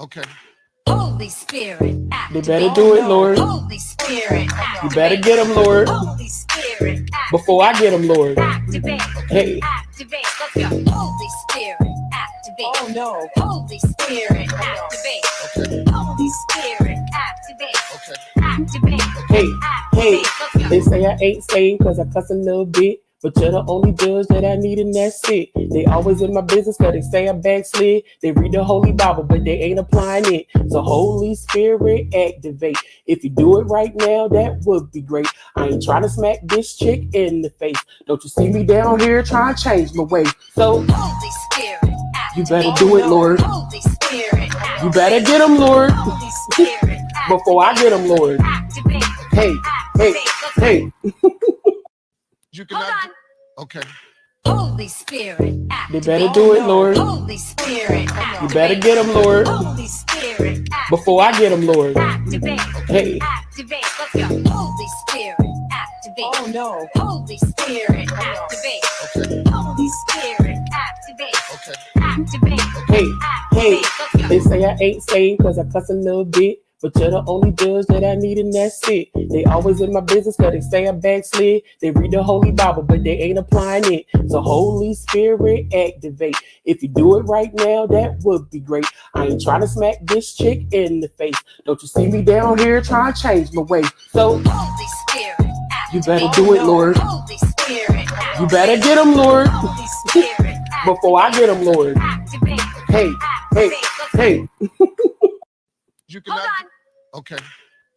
Okay. Holy Spirit, They better do it, Lord. Holy Spirit, You better get them, Lord. Holy Spirit, Before I get them, Lord. activate, Hey, activate. Let's go. Holy Spirit, activate. Oh no. Holy Spirit, activate. Okay. Holy Spirit, activate. Okay. Activate. hey, hey. Activate. Let's go. They say I ain't saved cause I cuss a little bit. But you're the only judge that I need and that's it. They always in my business cause they say I backslid. They read the Holy Bible but they ain't applying it. So Holy Spirit activate. If you do it right now, that would be great. I ain't trying to smack this chick in the face. Don't you see me down here trying to change my way. So Holy Spirit, you activate. better do it, Lord. Holy Spirit, You better get them, Lord. Holy Spirit, Before I get them, Lord. activate. Hey, hey, hey. You Hold cannot. on. Okay. Holy Spirit, They activate. better do it, Lord. Holy Spirit, You activate. better get them, Lord. Holy Spirit, activate. Before I get them, Lord. Activate. Hey, Activate. Let's go. Holy Spirit, activate. Oh no. Holy Spirit, activate. Okay. Holy Spirit, activate. Okay. Activate. hey, hey. Activate. Let's go. They say I ain't saved cause I cuss a little bit. But you're the only judge that I need and that's it. They always in my business cause they say I backslid. They read the Holy Bible but they ain't applying it. So Holy Spirit activate. If you do it right now, that would be great. I ain't trying to smack this chick in the face. Don't you see me down here trying to change my way. So Holy Spirit, activate. you better do it, Lord. Holy Spirit, activate. You better get them, Lord. Holy Spirit, Before I get them, Lord. activate. Hey, hey, hey. You Hold cannot. on. Okay.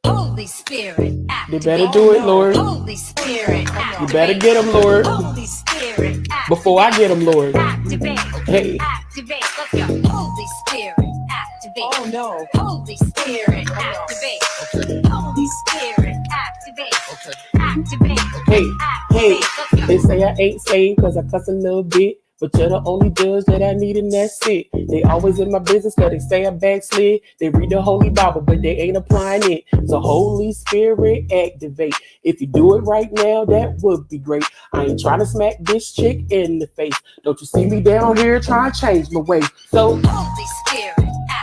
Holy Spirit, They activate. better do it, Lord. Holy Spirit, You better get them, Lord. Holy Spirit, activate. Before I get them, Lord. Activate. Hey, Activate. Let's go. Holy Spirit, activate. Oh no. Holy Spirit, activate. Okay. Holy Spirit, activate. Okay. Activate. hey, hey. Activate. Let's go. They say I ain't saved cause I cuss a little bit. But you're the only judge that I need and that's it. They always in my business cause they say I backslid. They read the Holy Bible but they ain't applying it. So Holy Spirit activate. If you do it right now, that would be great. I ain't trying to smack this chick in the face. Don't you see me down here trying to change my way. So Holy Spirit,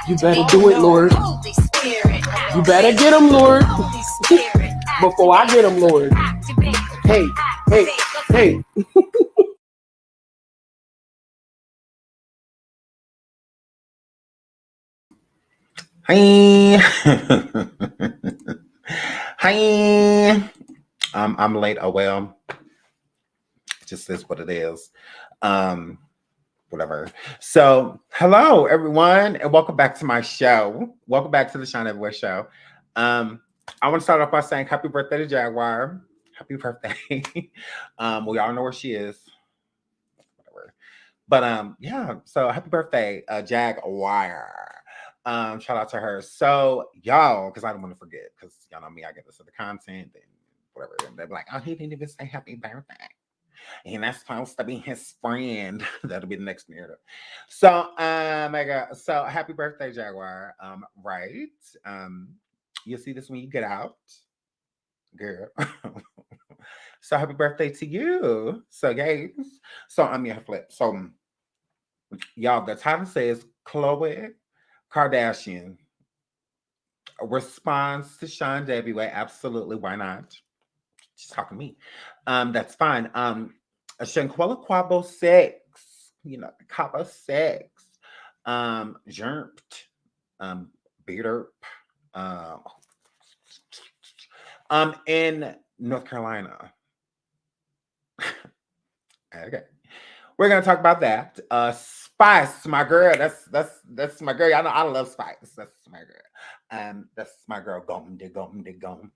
you activate. better do it, Lord. Holy Spirit, activate. You better get them, Lord. Holy Spirit, Before I get them, Lord. activate. Hey, hey, Activate. Let's go. hey. Hi. Hi. I'm late. Oh well. It just is what it is. Whatever. So, hello everyone, and welcome back to my show. Welcome back to the Seandavieway show. I want to start off by saying happy birthday to Jaguar. Happy birthday. We all know where she is. Whatever. But yeah, so happy birthday, Jaguar. Shout out to her. So y'all, because I don't want to forget, because y'all know me, I get this other content and whatever. And they're like, oh, he didn't even say happy birthday. And that's supposed to be his friend. That'll be the next narrative. So, my God. So happy birthday, Jaguar. Right. You'll see this when you get out, girl. So happy birthday to you. So guys. So I'm your flip. So y'all, the title says Khloe Kardashian responds to Seandavieway. Absolutely, why not? She's talking to me. That's fine. Shanquella Cabo sex, Cabo sex, germped, beat up, in North Carolina. Okay. We're gonna talk about that. Spice, my girl. That's my girl. I know I love Spice. That's my girl. That's my girl. Gom de gom de gom.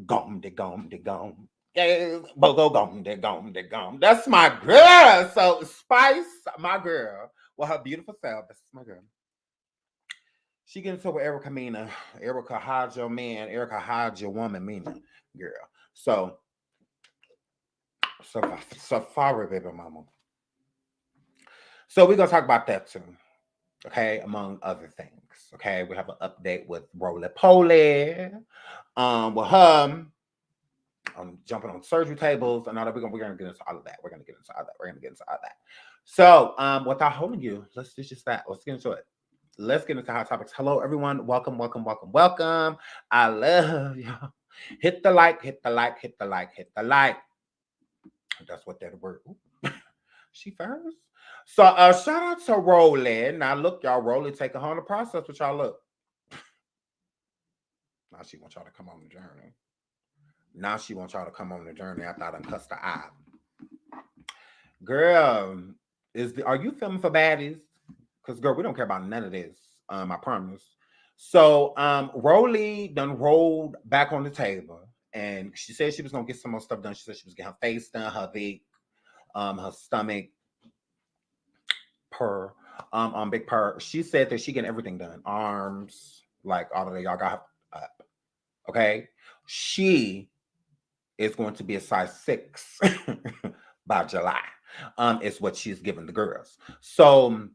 Gom de gom de gom. Yeah, bogo gom de gom de gom. That's my girl. So Spice, my girl, with her beautiful self. That's my girl. She gets into with Erica Mena. Erica hide your man. Erica hide your woman, Mena, girl. So Safari, baby mama. So we're gonna talk about that too. Okay, among other things. Okay, we have an update with Roly Poly. With her jumping on surgery tables and all that. We're gonna get into all of that. We're gonna get into all that. So, without holding you, let's do just that. Let's get into it. let's get into hot topics. Hello, everyone. Welcome, welcome, welcome, welcome. I love y'all. Hit the like, hit the like, hit the like, hit the like. That's what that word. Ooh. She first. So shout out to Rolly. Now look, y'all, Rolly take a whole process with y'all. Look. Now she wants y'all to come on the journey. Now she wants y'all to come on the journey after I done cussed her out. Girl, are you filming for baddies? Because girl, we don't care about none of this. I promise. So Rolly done rolled back on the table and she said she was gonna get some more stuff done. She said she was getting her face done, her big, her stomach, big purr. She said that she getting everything done. Arms, like all of that, y'all got up. Okay. She is going to be a size 6 by July. Is what she's giving the girls. So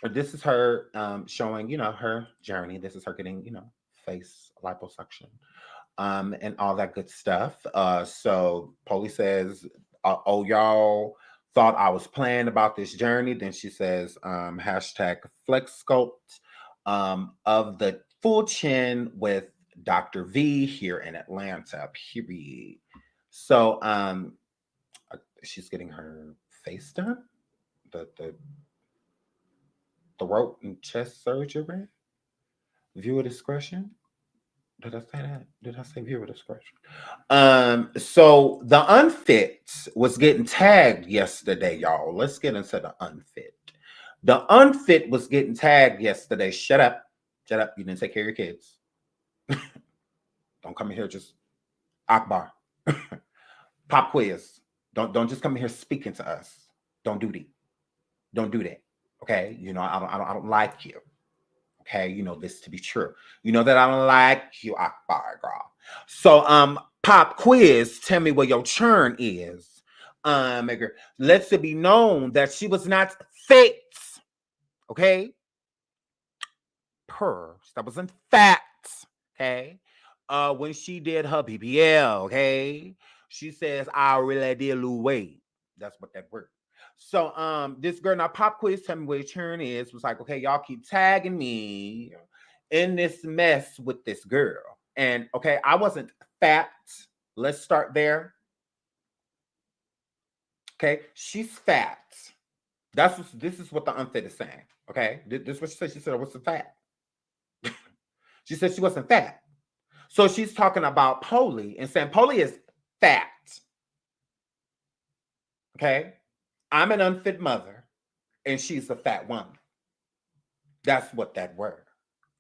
this is her showing, her journey. This is her getting, face liposuction. And all that good stuff. So Polly says, oh, y'all thought I was playing about this journey. Then she says, hashtag flex sculpt of the full chin with Dr. V here in Atlanta, period. So she's getting her face done, the throat and chest surgery. Viewer discretion. Did I say that? Did I say viewer discretion? So the unfit was getting tagged yesterday, y'all. Let's get into the unfit. The unfit was getting tagged yesterday. Shut up. Shut up. You didn't take care of your kids. Don't come in here just Akbar. Pop quiz. Don't just come in here speaking to us. Don't do that. Don't do that. Okay? I don't like you. Okay, you know this to be true. You know that I don't like you, Akbar, girl. So, pop quiz, tell me where your churn is. Let's it be known that she was not fit. Okay, that wasn't fat. Okay, when she did her BBL. Okay, she says I really did lose weight. That's what that word. So this girl, now pop quiz, tell me where your turn is, was like, okay, y'all keep tagging me in this mess with this girl. And okay, I wasn't fat. Let's start there. Okay, she's fat. This is what the unfit is saying. Okay, this is what she said. She said I wasn't fat. She said she wasn't fat. So she's talking about Polly and saying Polly is fat. Okay. I'm an unfit mother, and she's a fat woman. That's what that word.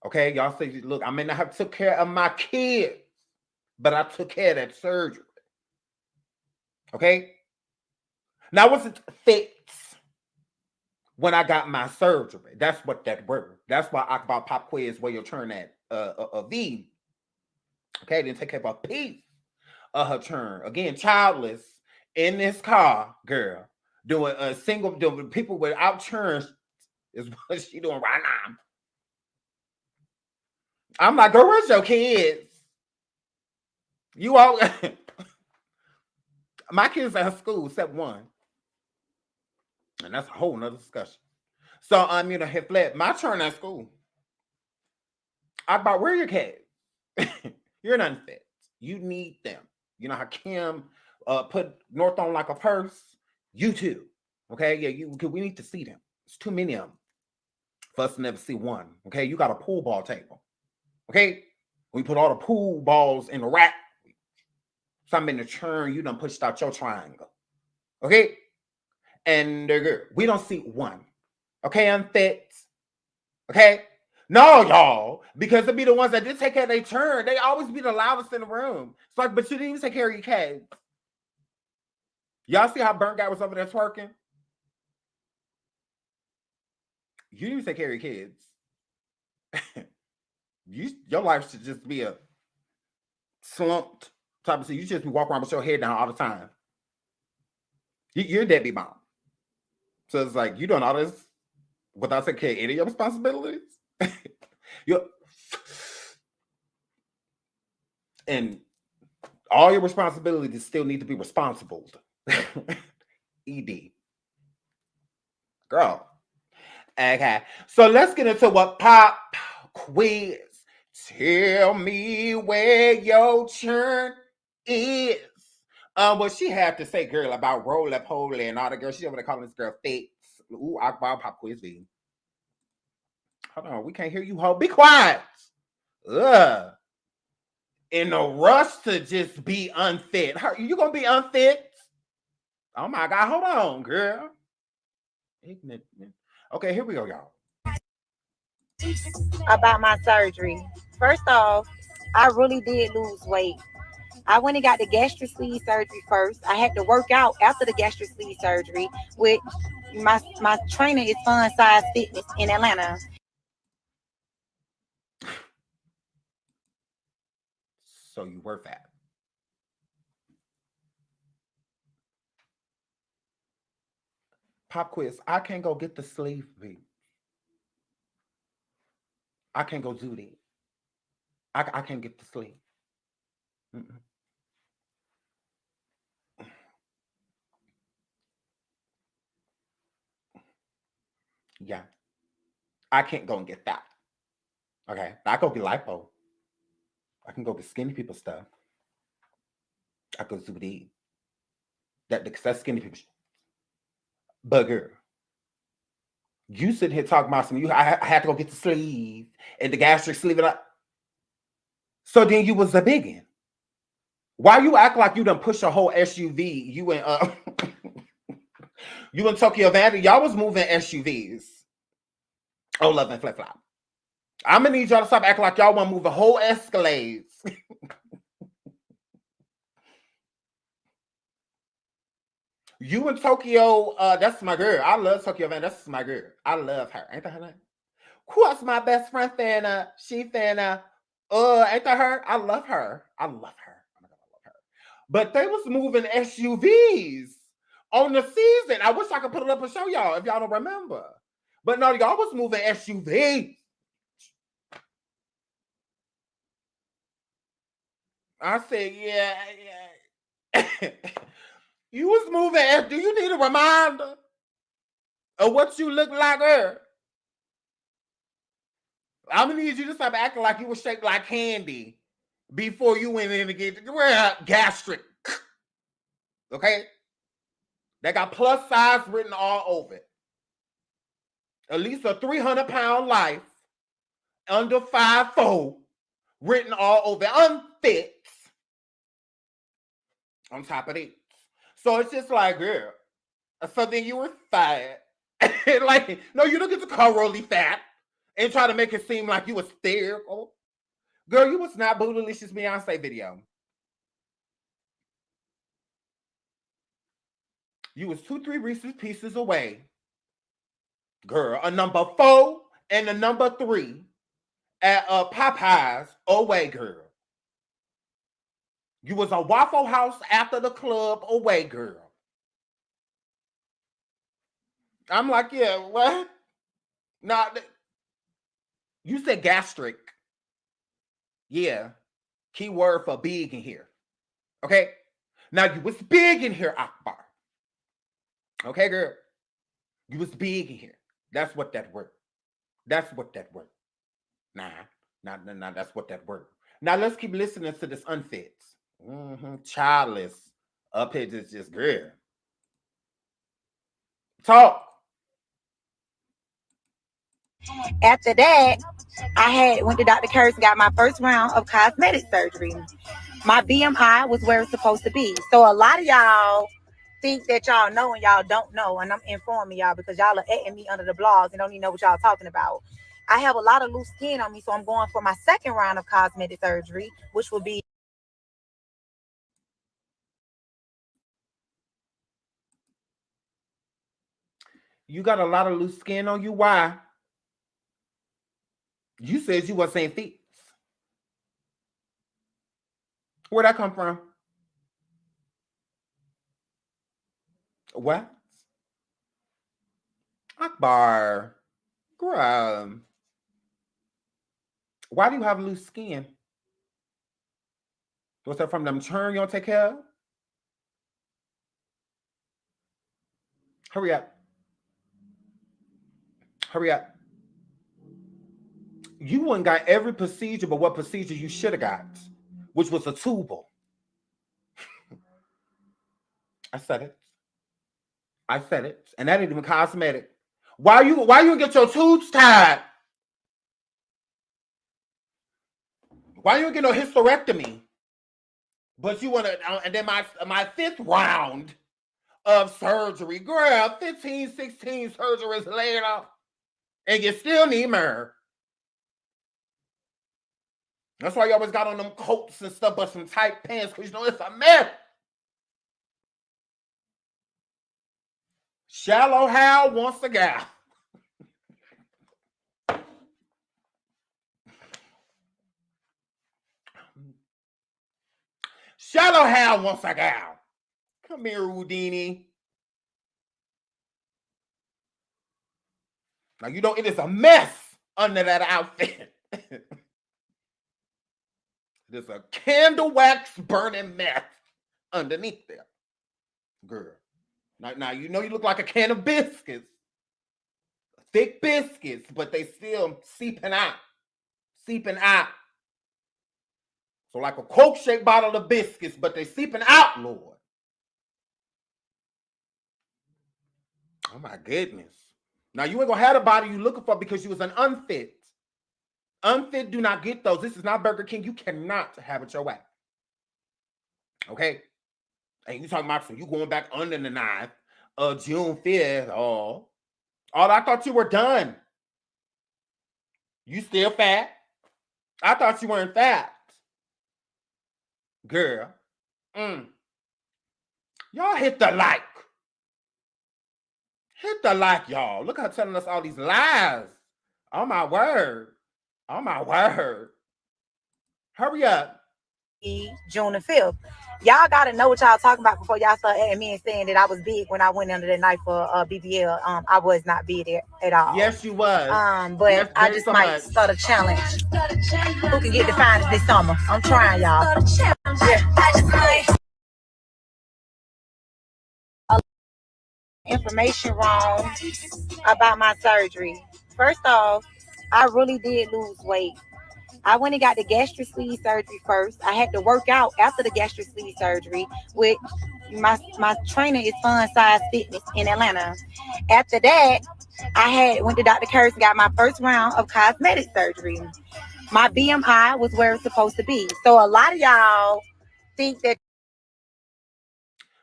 Okay, y'all say, look, I may not have took care of my kids, but I took care of that surgery. Okay. Now, I wasn't fit when I got my surgery. That's what that word. That's why I about pop quiz where you turn at a V. Okay, didn't take care of a piece of her turn. Again, childless in this car, girl. Doing people without churns is what she doing right now. I'm like, girl, where's your kids? You all my kids at school, except one. And that's a whole nother discussion. So hit flip. My turn at school. I about where are your kids? You're an unfit. You need them. You know how Kim put North on like a purse? You too. Okay, yeah, we need to see them. It's too many of them for us to never see one. Okay, you got a pool ball table. Okay, we put all the pool balls in the rack. Some in the churn, you done pushed out your triangle. Okay, and they're good. We don't see one. Okay, unfit. Okay, no, y'all, because they be the ones that did take care of their turn. They always be the loudest in the room. It's like, but you didn't even take care of your kids. Y'all see how Burnt Guy was over there twerking? You didn't take care of your kids. Your life should just be a slumped type of thing. You just be walking around with your head down all the time. You're a deadbeat mom. So it's like, you doing all this without taking care of any of your responsibilities? And all your responsibilities still need to be responsible. ED. Girl. Okay, so let's get into what pop quiz. Tell me where your turn is. What she had to say, girl, about roll up holy and all the girls. She over there calling this girl fake. Ooh, Akbar pop quiz V. Hold on, we can't hear you, ho. Be quiet. Ugh. In a rush to just be unfit. You gonna be unfit? Oh my God, hold on, girl. Ignorant. Okay, here we go, y'all. About my surgery. First off, I really did lose weight. I went and got the gastric sleeve surgery first. I had to work out after the gastric sleeve surgery with my trainer is Fun Size Fitness in Atlanta. So you were fat. Pop quiz. I can't go get the sleeve beat. I can't go do that. I can't get the sleeve. Mm-mm. Yeah. I can't go and get that. Okay. I go get lipo. I can go get skinny people stuff. I go do that. That's skinny people. But girl, you sitting here talking about some. I had to go get the sleeve and the gastric sleeve. So then you was a biggin. Why you act like you done push a whole SUV? You and you and Tokyo Vandy, y'all was moving SUVs. Oh, love and flip flop. I'm gonna need y'all to stop acting like y'all want to move a whole Escalades. You and Tokyo, that's my girl. I love Tokyo Vandy. That's my girl. I love her. Ain't that her name? What's my best friend Fana? She Fana. Ain't that her? I love her. I love her. Oh my God, I love her. But they was moving SUVs on the season. I wish I could put it up and show y'all if y'all don't remember. But no, y'all was moving SUVs. I said, yeah. You was moving. Do you need a reminder of what you look like her? I'm gonna need you to stop acting like you were shaped like candy before you went in to get gastric. Okay? They got plus size written all over it. At least a 300-pound life under 5'4" written all over it. Unfit on top of it. So it's just like, girl. So then you were fat. Like, no, you don't get to call Rolly fat and try to make it seem like you was hysterical. Girl, you was not Bootylicious Beyonce video. You was 2-3 Reese's Pieces away. Girl, a number 4 and a number 3 at Popeyes away, girl. You was a Waffle House after the club away, girl. I'm like, yeah, what? Nah, you said gastric. Yeah. Keyword for big in here. Okay? Now you was big in here, Akbar. Okay, girl? You was big in here. That's what that word. That's what that word. Nah, that's what that word. Now let's keep listening to this unfit. Childless. Up here just girl. Talk. After that, I went to Dr. Kurtz and got my first round of cosmetic surgery. My BMI was where it's supposed to be. So a lot of y'all think that y'all know and y'all don't know, and I'm informing y'all because y'all are atting me under the blogs and don't even know what y'all talking about. I have a lot of loose skin on me, so I'm going for my second round of cosmetic surgery, which will be. You got a lot of loose skin on you. Why? You said you wasn't saying feet. Where'd that come from? What? Akbar. Girl. Why do you have loose skin? What's that from them churn you don't take care of? Hurry up. Hurry up. You wouldn't got every procedure, but what procedure you should have got, which was a tubal. I said it. And that ain't even cosmetic. Why you get your tubes tied? Why you get no hysterectomy? But you want to, and then my fifth round of surgery, girl, 15, 16 surgeries later, and you still need Mer. That's why you always got on them coats and stuff, but some tight pants, because you know it's a mess. Shallow Hal wants a gal. Shallow Hal wants a gal. Come here, Houdini. Now, you know, it is a mess under that outfit. There's a candle wax burning mess underneath there. Girl. Now, you know you look like a can of biscuits. Thick biscuits, but they still seeping out. So like a Coke-shaped bottle of biscuits, but they seeping out, Lord. Oh, my goodness. Now, you ain't going to have the body you looking for because you was an unfit. Unfit do not get those. This is not Burger King. You cannot have it your way. Okay? And you talking about, so you going back under the knife June 5th. Oh, I thought you were done. You still fat? I thought you weren't fat. Girl. Y'all hit the like. Hit the like, y'all. Look how telling us all these lies. Oh, my word. Hurry up. June the 5th. Y'all gotta know what y'all talking about before y'all start adding me and saying that I was big when I went under the knife for BBL. I was not big at all. Yes, you was. But yes, I just might start a challenge. Who can get the finest this summer? I'm trying, y'all. Information wrong about my surgery. First off, I really did lose weight. I went and got the gastric sleeve surgery first. I had to work out after the gastric sleeve surgery, which my trainer is Fun Size Fitness in Atlanta. After that, I went to Dr. Kurtz and got my first round of cosmetic surgery. My BMI was where it's supposed to be. So a lot of y'all think that.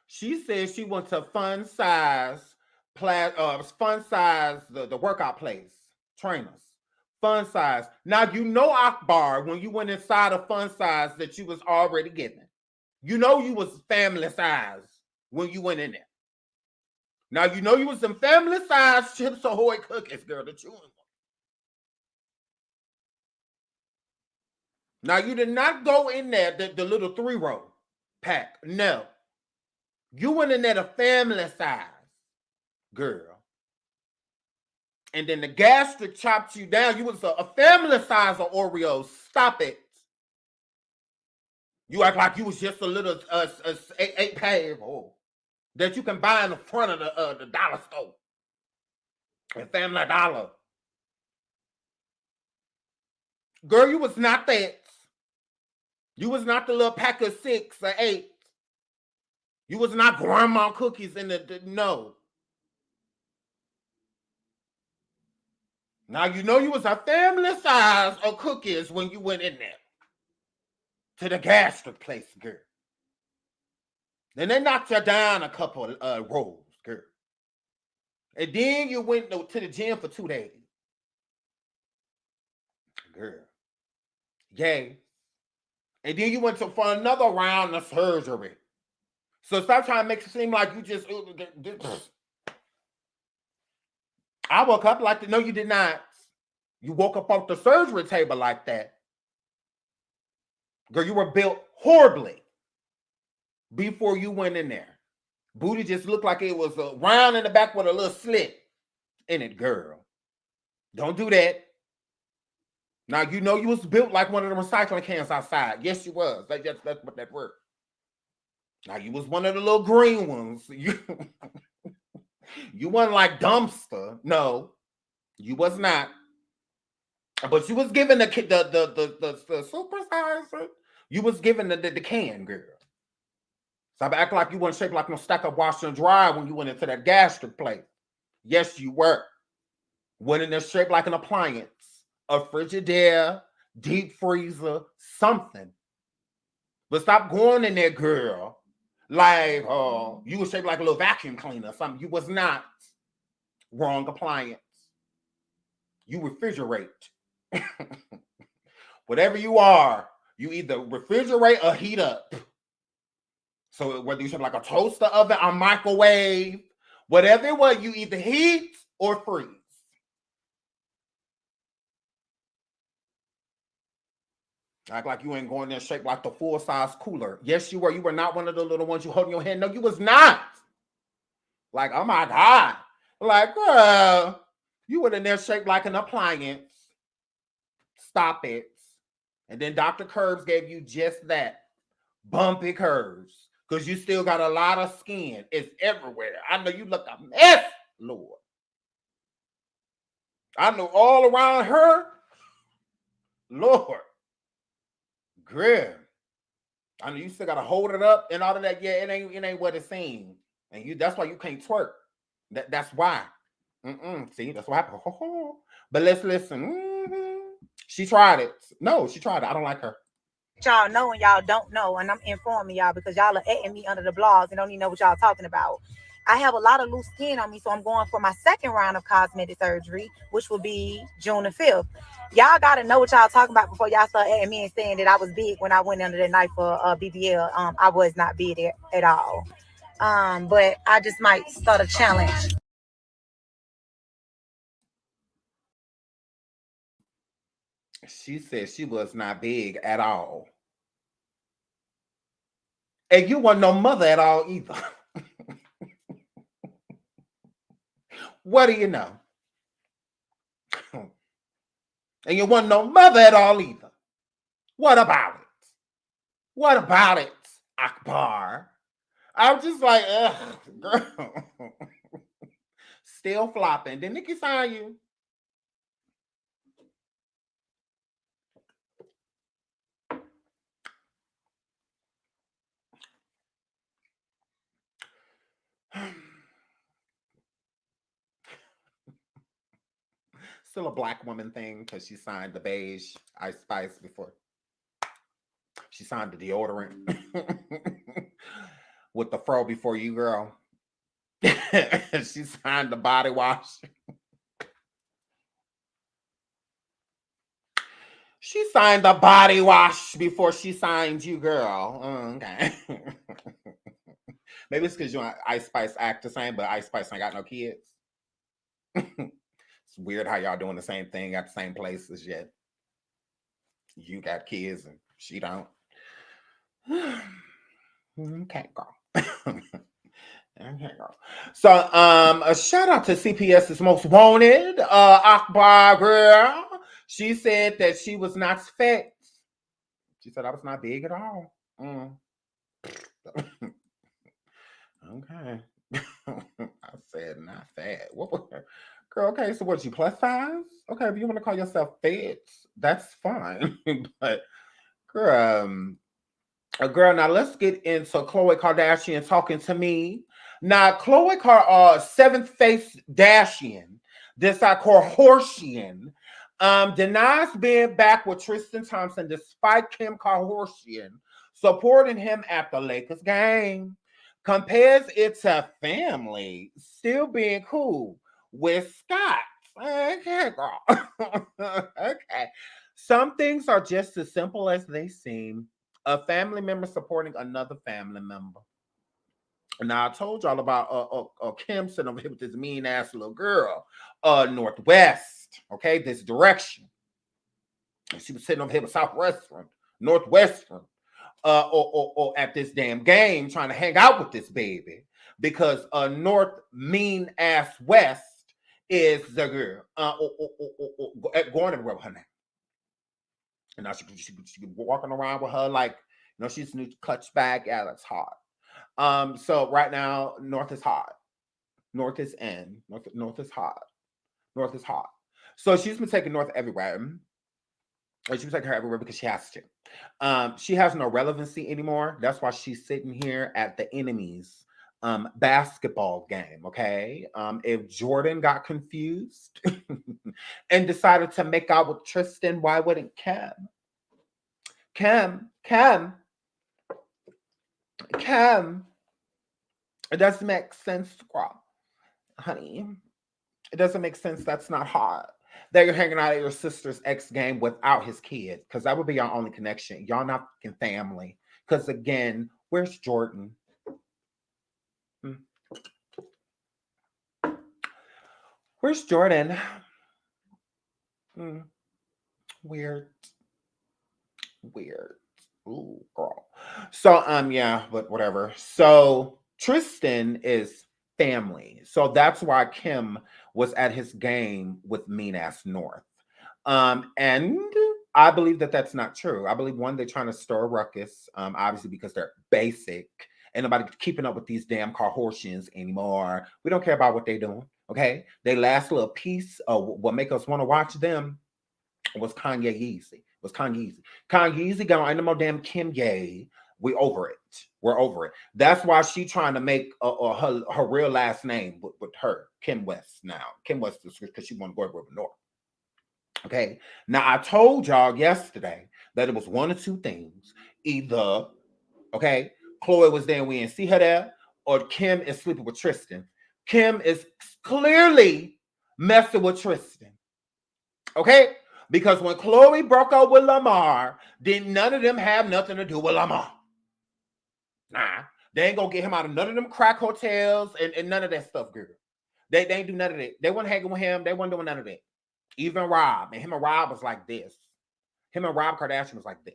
She said she went to Fun Size, the workout place, trainers. Fun Size. Now, you know, Akbar, when you went inside of Fun Size that you was already given. You know you was family size when you went in there. Now, you know you was some family size Chips Ahoy cookies, girl, the chewing one. Now, you did not go in there, the little 3-row pack. No. You went in there the family size, girl. And then the gastric chopped you down. You was a family size of Oreos. Stop it. You act like you was just a little 8-pack that you can buy in the front of the dollar store. At Family Dollar. Girl, you was not that. You was not the little pack of 6 or 8. You was not grandma cookies in the no. Now, you know you was a family size of cookies when you went in there to the gastric place, girl. Then they knocked you down a couple rows, girl. And then you went to the gym for 2 days. Girl. Yay. And then you went for another round of surgery. So stop trying to make it seem like you just... I woke up like that. No, you did not. You woke up off the surgery table like that. Girl, you were built horribly before you went in there. Booty just looked like it was round in the back with a little slit in it, girl. Don't do that. Now, you know you was built like one of the recycling cans outside. Yes, you was. That's what that word. Now, you was one of the little green ones. You wasn't like dumpster. No. You was not. But you was given the supersizer. You was given the can, girl. Stop acting like you weren't shaped like no stack up washer and dryer when you went into that gastric plate. Yes, you were. Went in there shaped like an appliance, a Frigidaire, deep freezer, something. But stop going in there, girl. Like, you was shaped like a little vacuum cleaner or something. You was not. Wrong appliance. You refrigerate. Whatever you are, you either refrigerate or heat up. So whether you shape like a toaster oven, a microwave, whatever it was, you either heat or freeze. Act like you ain't going there shaped like the full-size cooler. Yes, you were. You were not one of the little ones you holding your hand. No, you was not. Like, oh my God. Like, girl, you were in there shaped like an appliance. Stop it. And then Dr. Curves gave you just that. Bumpy curves. Because you still got a lot of skin. It's everywhere. I know you look a mess, Lord. I know all around her. Lord. Girl. I know you still gotta hold it up and all of that. Yeah, it ain't what it seems. And that's why you can't twerk. That's why. See, that's what happened. But let's listen. She tried it. No, she tried it. I don't like her. Y'all know and y'all don't know, and I'm informing y'all because y'all are atting me under the blogs and don't even know what y'all talking about. I have a lot of loose skin on me, so I'm going for my second round of cosmetic surgery, which will be June the 5th. Y'all got to know what y'all talking about before y'all start atting me and saying that I was big when I went under the knife for BBL. I was not big at all. But I just might start a challenge. She said she was not big at all. And you weren't no mother at all either. What do you know? And you weren't no mother at all either. What about it? What about it, Akbar? I'm just like, ugh, girl. Still flopping. Did Nikki sign you? Still a black woman thing because she signed the beige Ice Spice before. She signed the deodorant with the fro before you, girl. She signed the body wash. She signed the body wash before she signed you, girl. Okay. Maybe it's because you and Ice Spice act the same, but Ice Spice ain't got no kids. It's weird how y'all doing the same thing at the same places yet. You got kids and she don't. Okay, girl. Okay, girl. So, a shout out to CPS's Most Wanted, Akbar girl. She said that she was not fat. She said I was not big at all. Okay. I said not fat. What? Girl, okay, so what, you plus size? Okay, if you want to call yourself fat, that's fine. But girl, now let's get into Khloe Kardashian talking to me. Now, Khloe seventh face Dashian, this I call Horsian, denies being back with Tristan Thompson despite Kim Kardashian supporting him at the Lakers game. Compares it to family still being cool with Scott. Okay, girl. Okay. Some things are just as simple as they seem. A family member supporting another family member. Now, I told y'all about Kim sitting over here with this mean-ass little girl, Northwest, okay, this direction. And she was sitting over here with Southwestern, Northwestern, or at this damn game trying to hang out with this baby because North mean-ass West is the girl going everywhere with her name. And now she walking around with her like, you know, she's new clutch bag. Yeah, that's hot. So right now, North is hot. North is in. North is hot. North is hot. So she's been taking North everywhere. Or she was taking her everywhere because she has to. She has no relevancy anymore. That's why she's sitting here at the enemy's basketball game. Okay. If Jordan got confused and decided to make out with Tristan, why wouldn't Kim? Kim, it doesn't make sense, girl. Honey. It doesn't make sense. That's not hard. That you're hanging out at your sister's ex game without his kid, because that would be your only connection. Y'all not fucking family. Because again, where's Jordan? Where's Jordan? Weird. Ooh, girl. So yeah, but whatever. So Tristan is family. So that's why Kim was at his game with Mena's North. And I believe that that's not true. I believe one, they're trying to stir a ruckus, obviously because they're basic. Ain't nobody keeping up with these damn Kardashians anymore. We don't care about what they're doing. Okay, they last little piece of what make us want to watch them was Kanye Yeezy. Kanye Yeezy gone. Ain't no more damn Kim Ye. We over it. We're over it. That's why she trying to make her real last name with her, Kim West now. Kim West is because she want to go over North. Okay. Now I told y'all yesterday that it was one of two things. Either, okay, Khloe was there and we didn't see her there, or Kim is sleeping with Tristan. Kim is clearly messing with Tristan. Okay? Because when Khloe broke up with Lamar, then none of them have nothing to do with Lamar. Nah, they ain't gonna get him out of none of them crack hotels and none of that stuff, girl. They ain't do none of that. They weren't hanging with him. They weren't doing none of that. Even Rob. And him and Rob was like this. Him and Rob Kardashian was like this.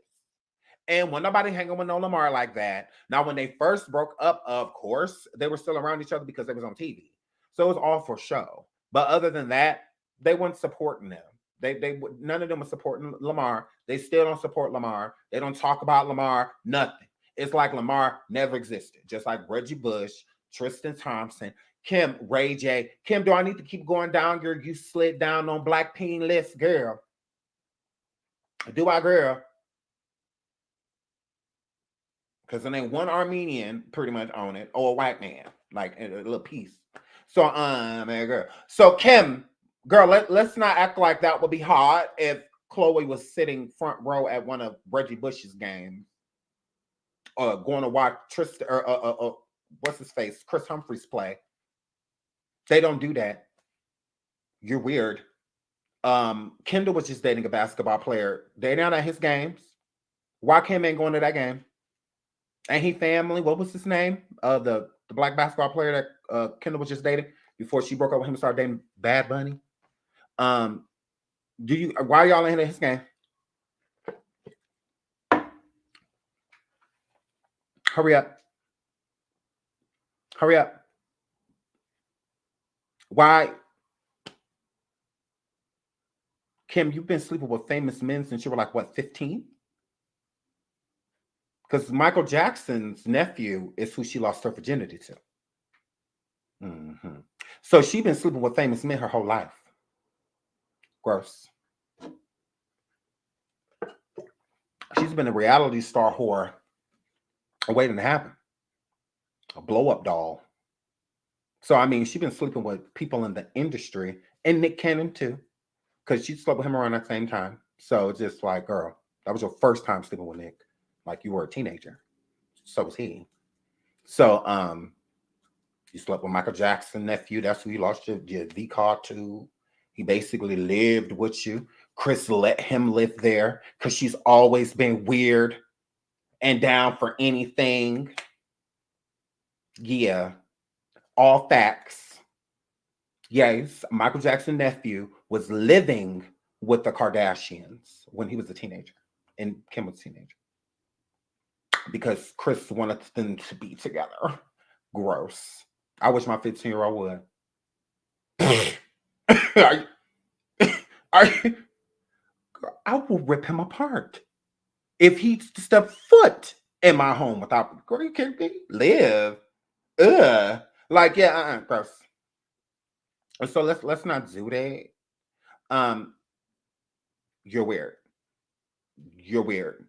And when nobody hanging with no Lamar like that. Now, when they first broke up, of course, they were still around each other because they was on TV. So it was all for show. But other than that, they weren't supporting them. None of them were supporting Lamar. They still don't support Lamar. They don't talk about Lamar. Nothing. It's like Lamar never existed. Just like Reggie Bush, Tristan Thompson, Kim, Ray J. Kim, do I need to keep going down, girl? You slid down on Blackpink list, girl. Do I, girl? Because there ain't one Armenian pretty much on it, or a white man, like a little piece. So, girl. So Kim, girl, let's not act like that would be hard if Khloe was sitting front row at one of Reggie Bush's games, or going to watch Tristan or what's his face, Chris Humphries play. They don't do that. You're weird. Kendall was just dating a basketball player. They not at his games. Why Kim ain't going to that game? Ain't he family? What was his name? The black basketball player that Kendall was just dating before she broke up with him and started dating Bad Bunny. Why y'all ain't at his game? Hurry up. Why? Kim, you've been sleeping with famous men since you were like, what, 15? Because Michael Jackson's nephew is who she lost her virginity to. So she's been sleeping with famous men her whole life. Gross. She's been a reality star whore waiting to happen. A blow-up doll. So, I mean, she's been sleeping with people in the industry, and Nick Cannon too, because she slept with him around that same time. So it's just like, girl, that was your first time sleeping with Nick. Like you were a teenager. So was he. So, you slept with Michael Jackson's nephew. That's who you lost your V car to. He basically lived with you. Chris let him live there because she's always been weird and down for anything. Yeah. All facts. Yes, Michael Jackson's nephew was living with the Kardashians when he was a teenager and Kim was a teenager. Because Chris wanted them to be together. Gross. I wish my 15-year-old would. I will rip him apart if he stepped foot in my home without. Girl, you can't live. Ugh. Like, yeah, gross. So let's not do that. You're weird. You're weird.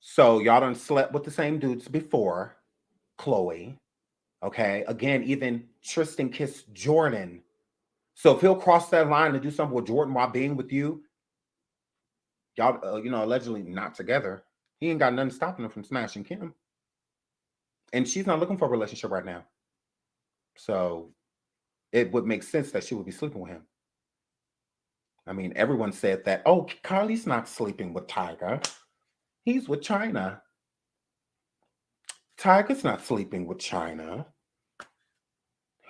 So y'all done slept with the same dudes before, Khloe. Okay. Again, even Tristan kissed Jordan. So if he'll cross that line and do something with Jordan while being with you, y'all, allegedly not together, he ain't got nothing stopping him from smashing Kim. And she's not looking for a relationship right now. So it would make sense that she would be sleeping with him. I mean, everyone said that, oh, Kylie's not sleeping with Tyga. He's with China. Tyga's not sleeping with China.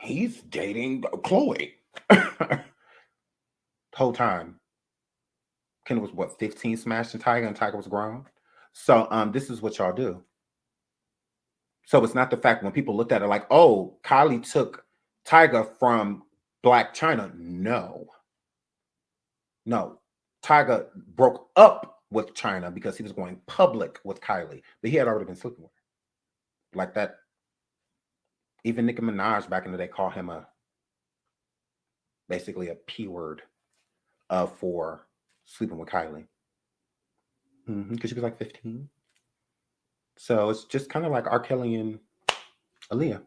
He's dating Khloe. The whole time. Ken was, 15 smashing Tyga, and Tyga was grown? So this is what y'all do. So it's not the fact when people looked at it like, oh, Kylie took Tyga from Black China. No. Tyga broke up with China because he was going public with Kylie, but he had already been sleeping with her. Like that. Even Nicki Minaj back in the day called him basically a P word for sleeping with Kylie. Because she was like 15. So it's just kind of like R. Kelly and Aaliyah.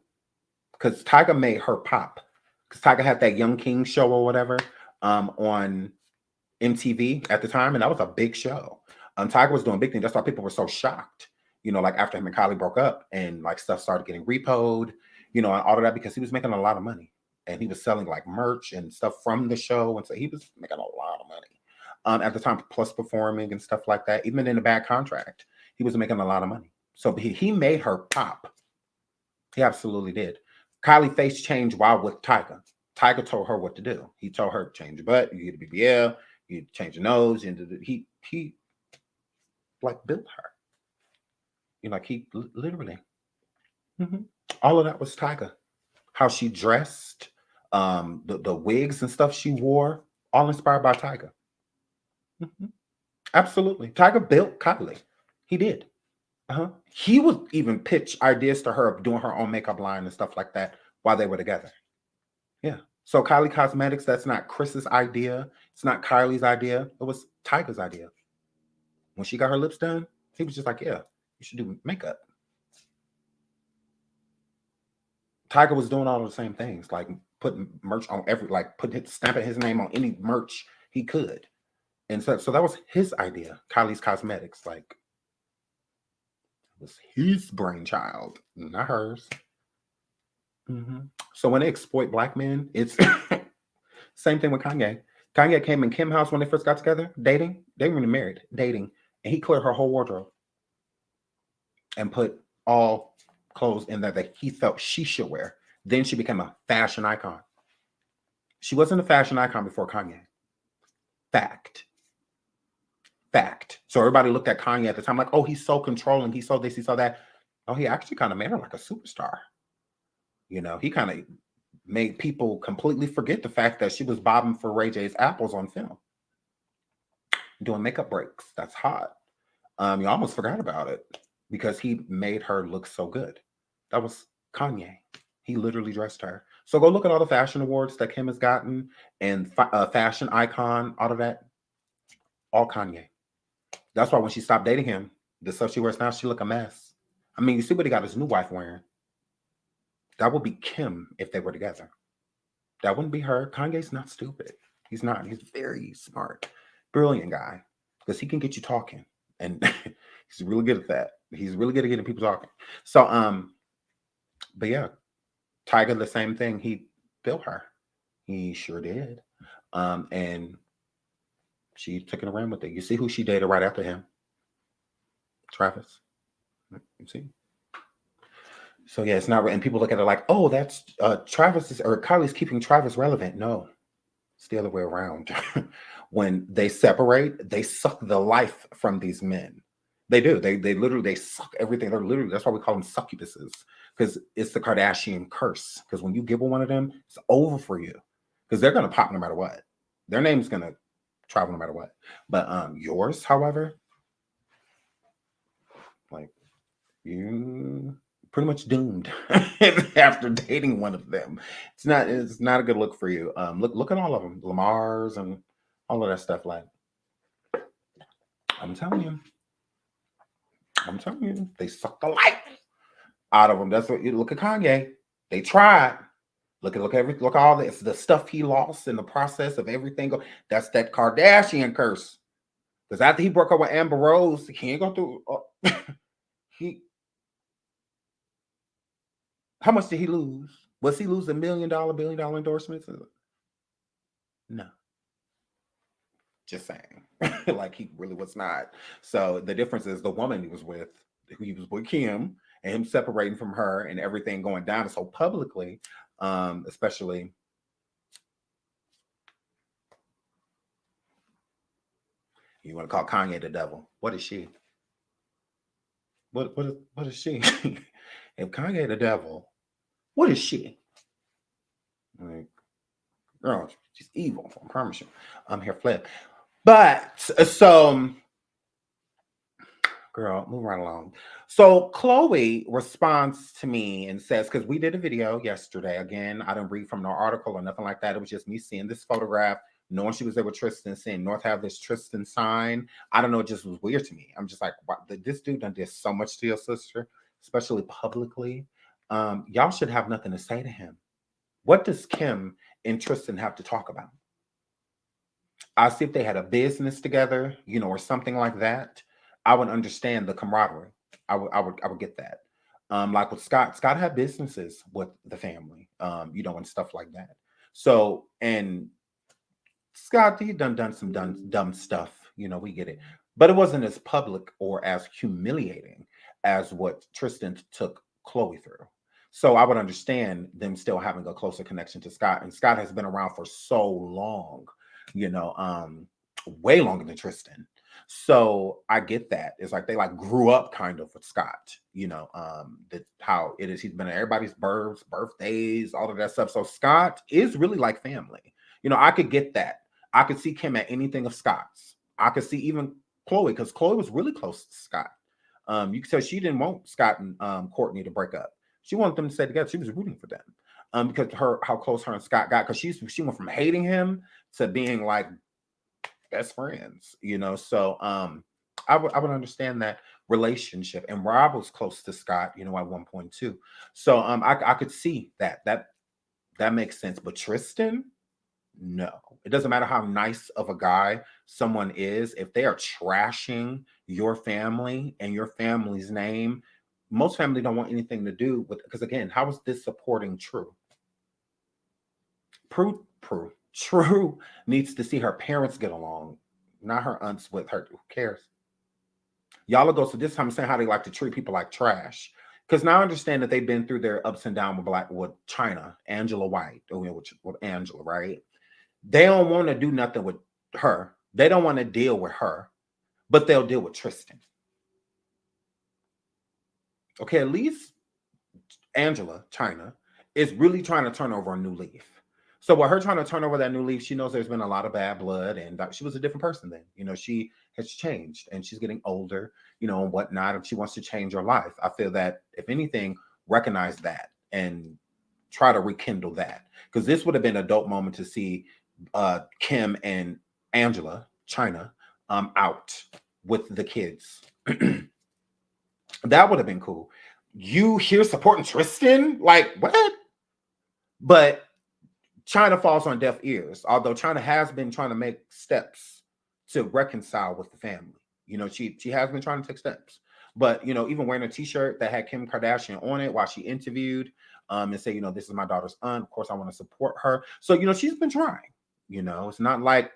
Because Tyga made her pop. Because Tyga had that Young King show or whatever on MTV at the time, and that was a big show. Tyga was doing big things. That's why people were so shocked. Like after him and Kylie broke up, and like stuff started getting repoed, and all of that, because he was making a lot of money, and he was selling like merch and stuff from the show, and so he was making a lot of money at the time, plus performing and stuff like that. Even in a bad contract, he was making a lot of money. So he made her pop. He absolutely did. Kylie face changed while with Tyga. Tyga told her what to do. He told her to change your butt, you get a BBL, you change your nose, and he like built her. Like he literally. All of that was Tyga. How she dressed, the wigs and stuff she wore, all inspired by Tyga. Absolutely. Tyga built Kylie. He did. He would even pitch ideas to her of doing her own makeup line and stuff like that while they were together. Yeah. So Kylie Cosmetics, that's not Chris's idea. It's not Kylie's idea. It was Tyga's idea. When she got her lips done, he was just like, yeah, you should do makeup. Tyga was doing all of the same things, like putting merch on stamping his name on any merch he could. And so that was his idea, Kylie's Cosmetics. Like, it was his brainchild, not hers. So when they exploit Black men, it's same thing with Kanye. Kanye came in Kim's house when they first got together, dating. They weren't married, dating. And he cleared her whole wardrobe and put all clothes in there that he felt she should wear. Then she became a fashion icon. She wasn't a fashion icon before Kanye. Fact. So everybody looked at Kanye at the time like, oh, he's so controlling. He's so this, he's so that. Oh, he actually kind of made her like a superstar. He kind of made people completely forget the fact that she was bobbing for Ray J's apples on film. Doing makeup breaks. That's hot. You almost forgot about it because he made her look so good. That was Kanye. He literally dressed her. So go look at all the fashion awards that Kim has gotten and fashion icon, all of that. All Kanye. That's why when she stopped dating him, the stuff she wears now, she look a mess. I mean, you see what he got his new wife wearing. That would be Kim if they were together. That wouldn't be her. Kanye's not stupid. He's not. He's very smart. Brilliant guy. Because he can get you talking. And he's really good at that. He's really good at getting people talking. So, but yeah. Tyga, the same thing. He built her. He sure did. And she took it around with it. You see who she dated right after him? Travis. You see? So yeah, it's not, and people look at it like, oh, that's Travis or Kylie's keeping Travis relevant. No, it's the other way around. When they separate, they suck the life from these men. They do. They literally suck everything. They're literally, that's why we call them succubuses, because it's the Kardashian curse. Because when you give one of them, it's over for you. Because they're gonna pop no matter what. Their name's gonna travel no matter what. But yours, however, like you pretty much doomed after dating one of them. It's not a good look for you. Look at all of them, Lamar's and All of that stuff. Like, I'm telling you, they sucked the life out of him. That's what you look at Kanye. They tried. Look at all this, the stuff he lost in the process of everything. That's that Kardashian curse. Because after he broke up with Amber Rose, he ain't go through. How much did he lose? Was he losing $1 billion endorsements? No. Just saying. Like he really was not. So the difference is the woman he was with Kim, and him separating from her and everything going down so publicly, especially. You want to call Kanye the devil? What is she? What is she? If Kanye the devil, what is she? Like, girl, she's evil. I promise you. I'm here flip. But so, girl, move right along. So Khloe responds to me and says, because we did a video yesterday. Again, I didn't read from no article or nothing like that. It was just me seeing this photograph, knowing she was there with Tristan, seeing North have this Tristan sign. I don't know, it just was weird to me. I'm just like, wow, this dude done did so much to your sister, especially publicly. Y'all should have nothing to say to him. What does Kim and Tristan have to talk about? I'll see if they had a business together, or something like that. I would understand the camaraderie. I would get that. Like with Scott had businesses with the family, and stuff like that. So, and Scott, he done some dumb stuff, we get it. But it wasn't as public or as humiliating as what Tristan took Khloe through. So I would understand them still having a closer connection to Scott. And Scott has been around for so long, way longer than Tristan. So I get that. It's like they grew up kind of with Scott, that how it is. He's been at everybody's birthdays, all of that stuff. So Scott is really like family. I could get that. I could see Kim at anything of Scott's. I could see even Khloe, because Khloe was really close to Scott. You could tell she didn't want Scott and Kourtney to break up. She wanted them to stay together. She was rooting for them because how close her and Scott got. Because she went from hating him to being like best friends, So I would understand that relationship. And Rob was close to Scott, at one point too. So I could see that makes sense. But Tristan, no, it doesn't matter how nice of a guy someone is. If they are trashing your family and your family's name, most family don't want anything to do with, because again, how is this supporting True? True needs to see her parents get along, not her aunts with her. Who cares? Y'all will go. So this time I'm saying how they like to treat people like trash. Because now I understand that they've been through their ups and downs with China, Angela White, with Angela, right? They don't want to do nothing with her. They don't want to deal with her, but they'll deal with Tristan. Okay, at least Angela, China, is really trying to turn over a new leaf. So while her trying to turn over that new leaf, she knows there's been a lot of bad blood, and she was a different person then. She has changed, and she's getting older, and whatnot, and she wants to change her life. I feel that, if anything, recognize that and try to rekindle that. Because this would have been a dope moment to see Kim and Angela, China, out with the kids. That would have been cool. You here supporting Tristan? Like, what? But China falls on deaf ears, although China has been trying to make steps to reconcile with the family. She has been trying to take steps. But, even wearing a t-shirt that had Kim Kardashian on it while she interviewed and say, this is my daughter's aunt. Of course, I want to support her. So, she's been trying. It's not like,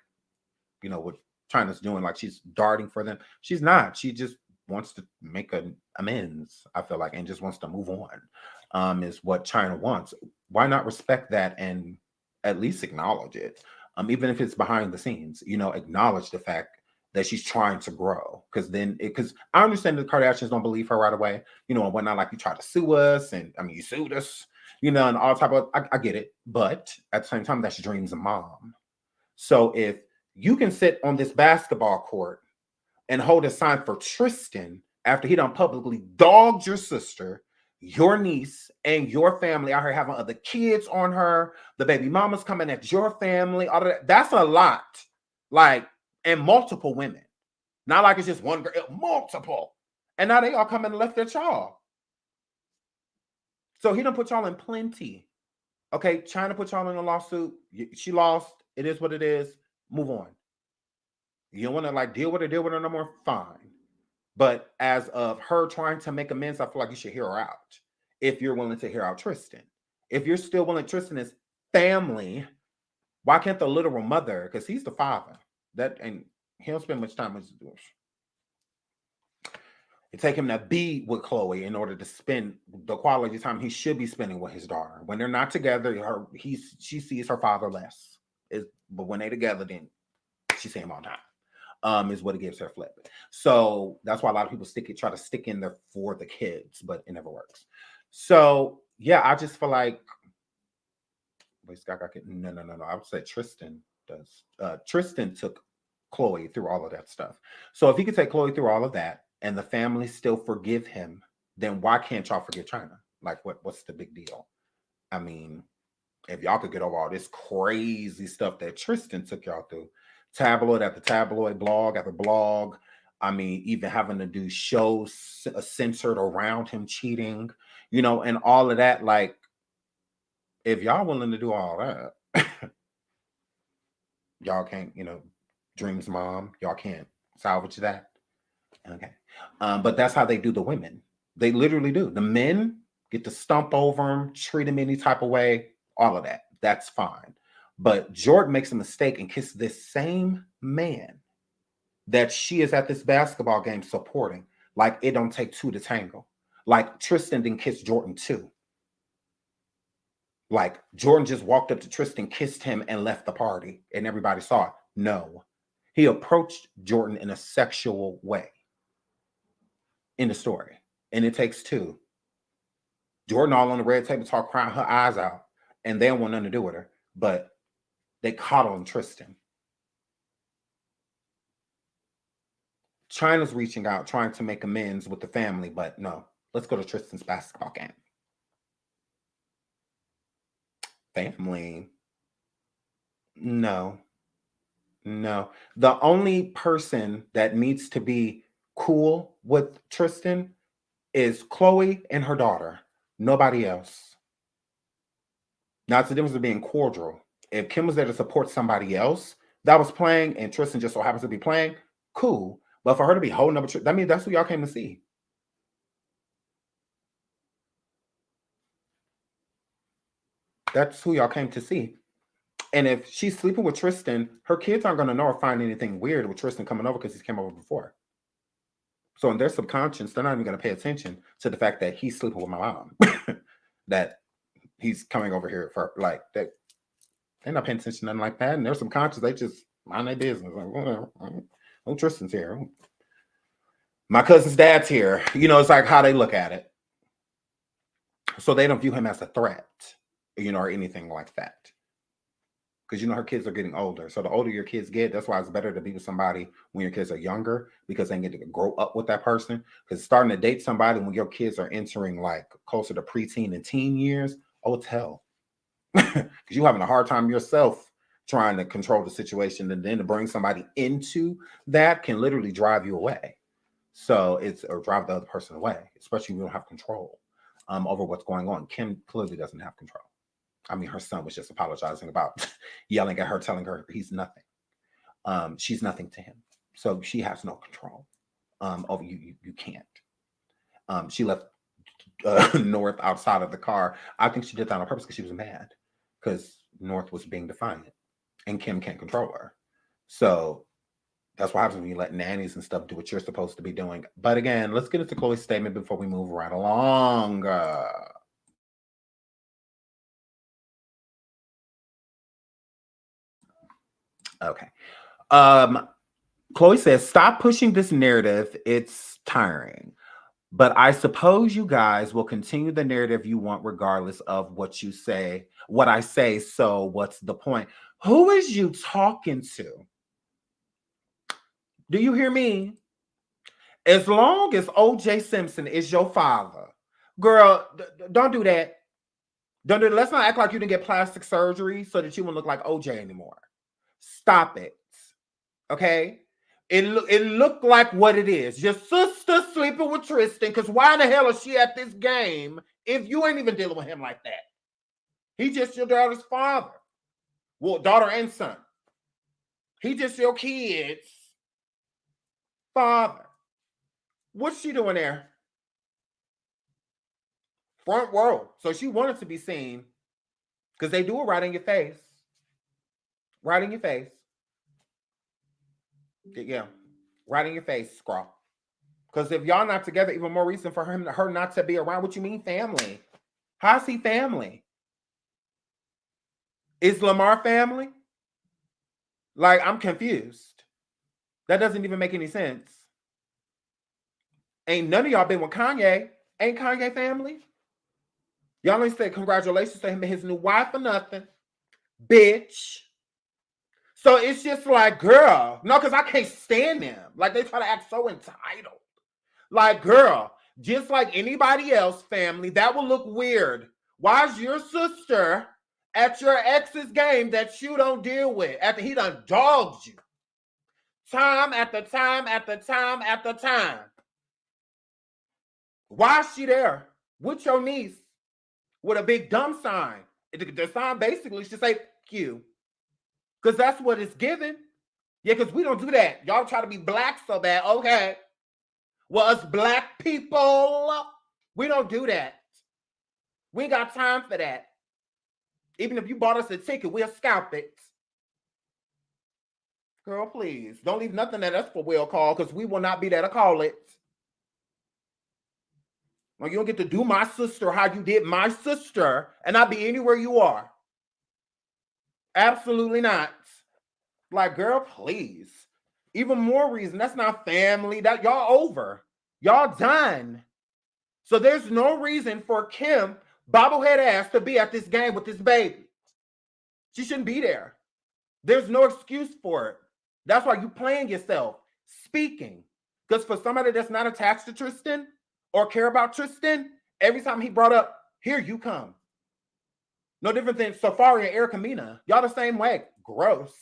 what China's doing, like she's darting for them. She's not. She just wants to make an amends, I feel like, and just wants to move on, is what China wants. Why not respect that and at least acknowledge it? Even if it's behind the scenes, acknowledge the fact that she's trying to grow. Because I understand the Kardashians don't believe her right away, and whatnot, like you tried to sue us, and you sued us, and all type of, I get it. But at the same time, that's Dream's mom. So if you can sit on this basketball court and hold a sign for Tristan after he done publicly dogged your sister, your niece, and your family out here having other kids on her, the baby mama's coming at your family, all of that, that's a lot Like, and multiple women. Not like it's just one girl, multiple. And now they all come and left their child. So he done put y'all in plenty. Okay, China put y'all in a lawsuit. She lost. It is what it is. Move on. You don't want to like deal with her no more. Fine. But as of her trying to make amends, I feel like you should hear her out. If you're willing to hear out Tristan. If you're still willing, Tristan is family. Why can't the literal mother? Because he's the father. That and he don't spend much time with his daughter. It take him to be with Khloe in order to spend the quality time he should be spending with his daughter. When they're not together, she sees her father less. But when they're together, then she sees him all the time. Is what it gives her flip. So that's why a lot of people try to stick in there for the kids, but it never works. So yeah, I just feel like wait, Scott, no. I would say Tristan does. Tristan took Khloe through all of that stuff. So if he could take Khloe through all of that and the family still forgive him, then why can't y'all forgive China? Like what's the big deal? I mean, if y'all could get over all this crazy stuff that Tristan took y'all through, tabloid after tabloid, blog after blog. I mean, even having to do shows censored around him cheating, and all of that. Like, if y'all willing to do all that, y'all can't, Dream's mom, y'all can't salvage that. Okay. But that's how they do the women. They literally do. The men get to stomp over them, treat them any type of way, all of that. That's fine. But Jordan makes a mistake and kisses this same man that she is at this basketball game supporting. Like, it don't take two to tango. Like, Tristan didn't kiss Jordan too. Like, Jordan just walked up to Tristan, kissed him, and left the party, and everybody saw it. No. He approached Jordan in a sexual way in the story. And it takes two. Jordan all on the red table talk, crying her eyes out, and they don't want nothing to do with her. But they coddling Tristan. China's reaching out, trying to make amends with the family, but no. Let's go to Tristan's basketball game. Family. No. The only person that needs to be cool with Tristan is Khloe and her daughter. Nobody else. Now, it's the difference of being cordial. If Kim was there to support somebody else that was playing and Tristan just so happens to be playing, cool. But for her to be holding up, that means that's who y'all came to see. That's who y'all came to see. And if she's sleeping with Tristan, her kids aren't going to know or find anything weird with Tristan coming over because he's came over before. So in their subconscious, they're not even going to pay attention to the fact that he's sleeping with my mom. That he's coming over here for like that. They're not paying attention to nothing like that. And their subconscious, they just mind their business. Like, whatever. Oh, Tristan's here. My cousin's dad's here. It's like how they look at it. So they don't view him as a threat, or anything like that. Because her kids are getting older. So the older your kids get, that's why it's better to be with somebody when your kids are younger, because they get to grow up with that person. Because starting to date somebody when your kids are entering like closer to preteen and teen years, oh, it's hell. Because you're having a hard time yourself trying to control the situation, and then to bring somebody into that can literally drive you away. So or drive the other person away, especially if you don't have control over what's going on. Kim clearly doesn't have control. I mean, her son was just apologizing about yelling at her, telling her he's nothing. She's nothing to him. So she has no control over you. You can't. She left North outside of the car. I think she did that on purpose because she was mad because North was being defiant and Kim can't control her. So that's what happens when you let nannies and stuff do what you're supposed to be doing. But again, let's get into Khloe's statement before we move right along. Okay. Khloe says, stop pushing this narrative. It's tiring. But I suppose you guys will continue the narrative you want regardless of what I say. So what's the point? Who is you talking to? Do you hear me? As long as O.J. Simpson is your father, girl, don't do that. Don't do that. Let's not act like you didn't get plastic surgery so that you won't look like O.J. anymore. Stop it. Okay? It looked like what it is. Your sister sleeping with Tristan, because why in the hell is she at this game if you ain't even dealing with him like that? He just your daughter's father. Well, daughter and son. He just your kid's father. What's she doing there? Front row. So she wanted to be seen because they do it right in your face. Right in your face. Yeah. Right in your face, Scraw. Because if y'all not together, even more reason for her not to be around. What you mean family? How's he family? Is Lamar family? Like, I'm confused. That doesn't even make any sense. Ain't none of y'all been with Kanye. Ain't Kanye family? Y'all ain't say congratulations to him and his new wife or nothing. Bitch. So it's just like, girl. No, because I can't stand them. Like, they try to act so entitled. Like, girl, just like anybody else family, that will look weird. Why is your sister at your ex's game that you don't deal with after he done dogged you? Time after time after time after time. Why is she there with your niece with a big dumb sign? The sign basically should say, you. Because that's what it's given. Yeah, because we don't do that. Y'all try to be black so bad. Okay. Well, us black people, we don't do that. We ain't got time for that. Even if you bought us a ticket, we'll scalp it. Girl, please. Don't leave nothing at us for will call, because we will not be there to call it. Well, you don't get to do my sister how you did my sister and not be anywhere you are. Absolutely not. Like, girl, please. Even more reason. That's not family. That y'all over. Y'all done. So there's no reason for Kim, bobblehead ass, to be at this game with this baby. She shouldn't be there. There's no excuse for it. That's why you playing yourself, speaking. Because for somebody that's not attached to Tristan or care about Tristan, every time he brought up, here you come. No different than Safari and Erica Mena. Y'all the same way. Gross.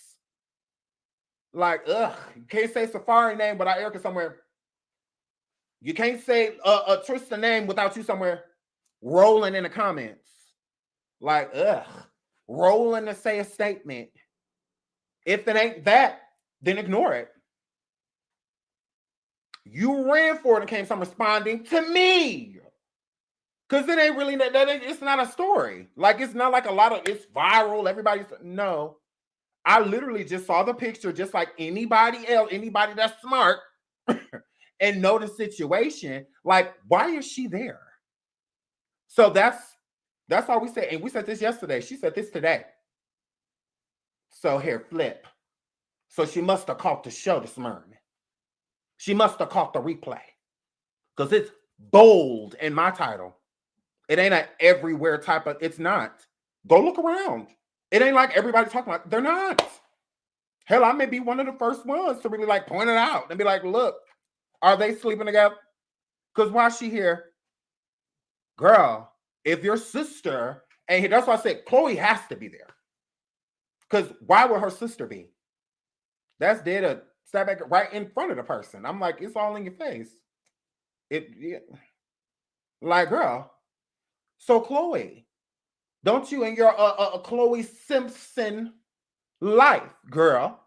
Like, ugh. You can't say Safari name without Erica somewhere. You can't say a Tristan name without you somewhere rolling in the comments. Like, ugh. Rolling to say a statement. If it ain't that, then ignore it. You ran for it and came some responding to me. Because it ain't really, it's not a story. Like, it's not like a lot of, it's viral. Everybody's, no. I literally just saw the picture just like anybody else, anybody that's smart and know the situation. Like, why is she there? So that's all we said. And we said this yesterday. She said this today. So here, flip. So she must have caught the show this morning. She must have caught the replay. Because it's bold in my title. It ain't an everywhere type of, it's not. Go look around. It ain't like everybody's talking about, they're not. Hell, I may be one of the first ones to really like point it out and be like, look, are they sleeping together? Because why is she here? Girl, if your sister, and that's why I said Khloe has to be there. Because why would her sister be? That's there to step back right in front of the person. I'm like, it's all in your face. Like, girl. So Khloe, don't you in your Khloe Simpson life, girl,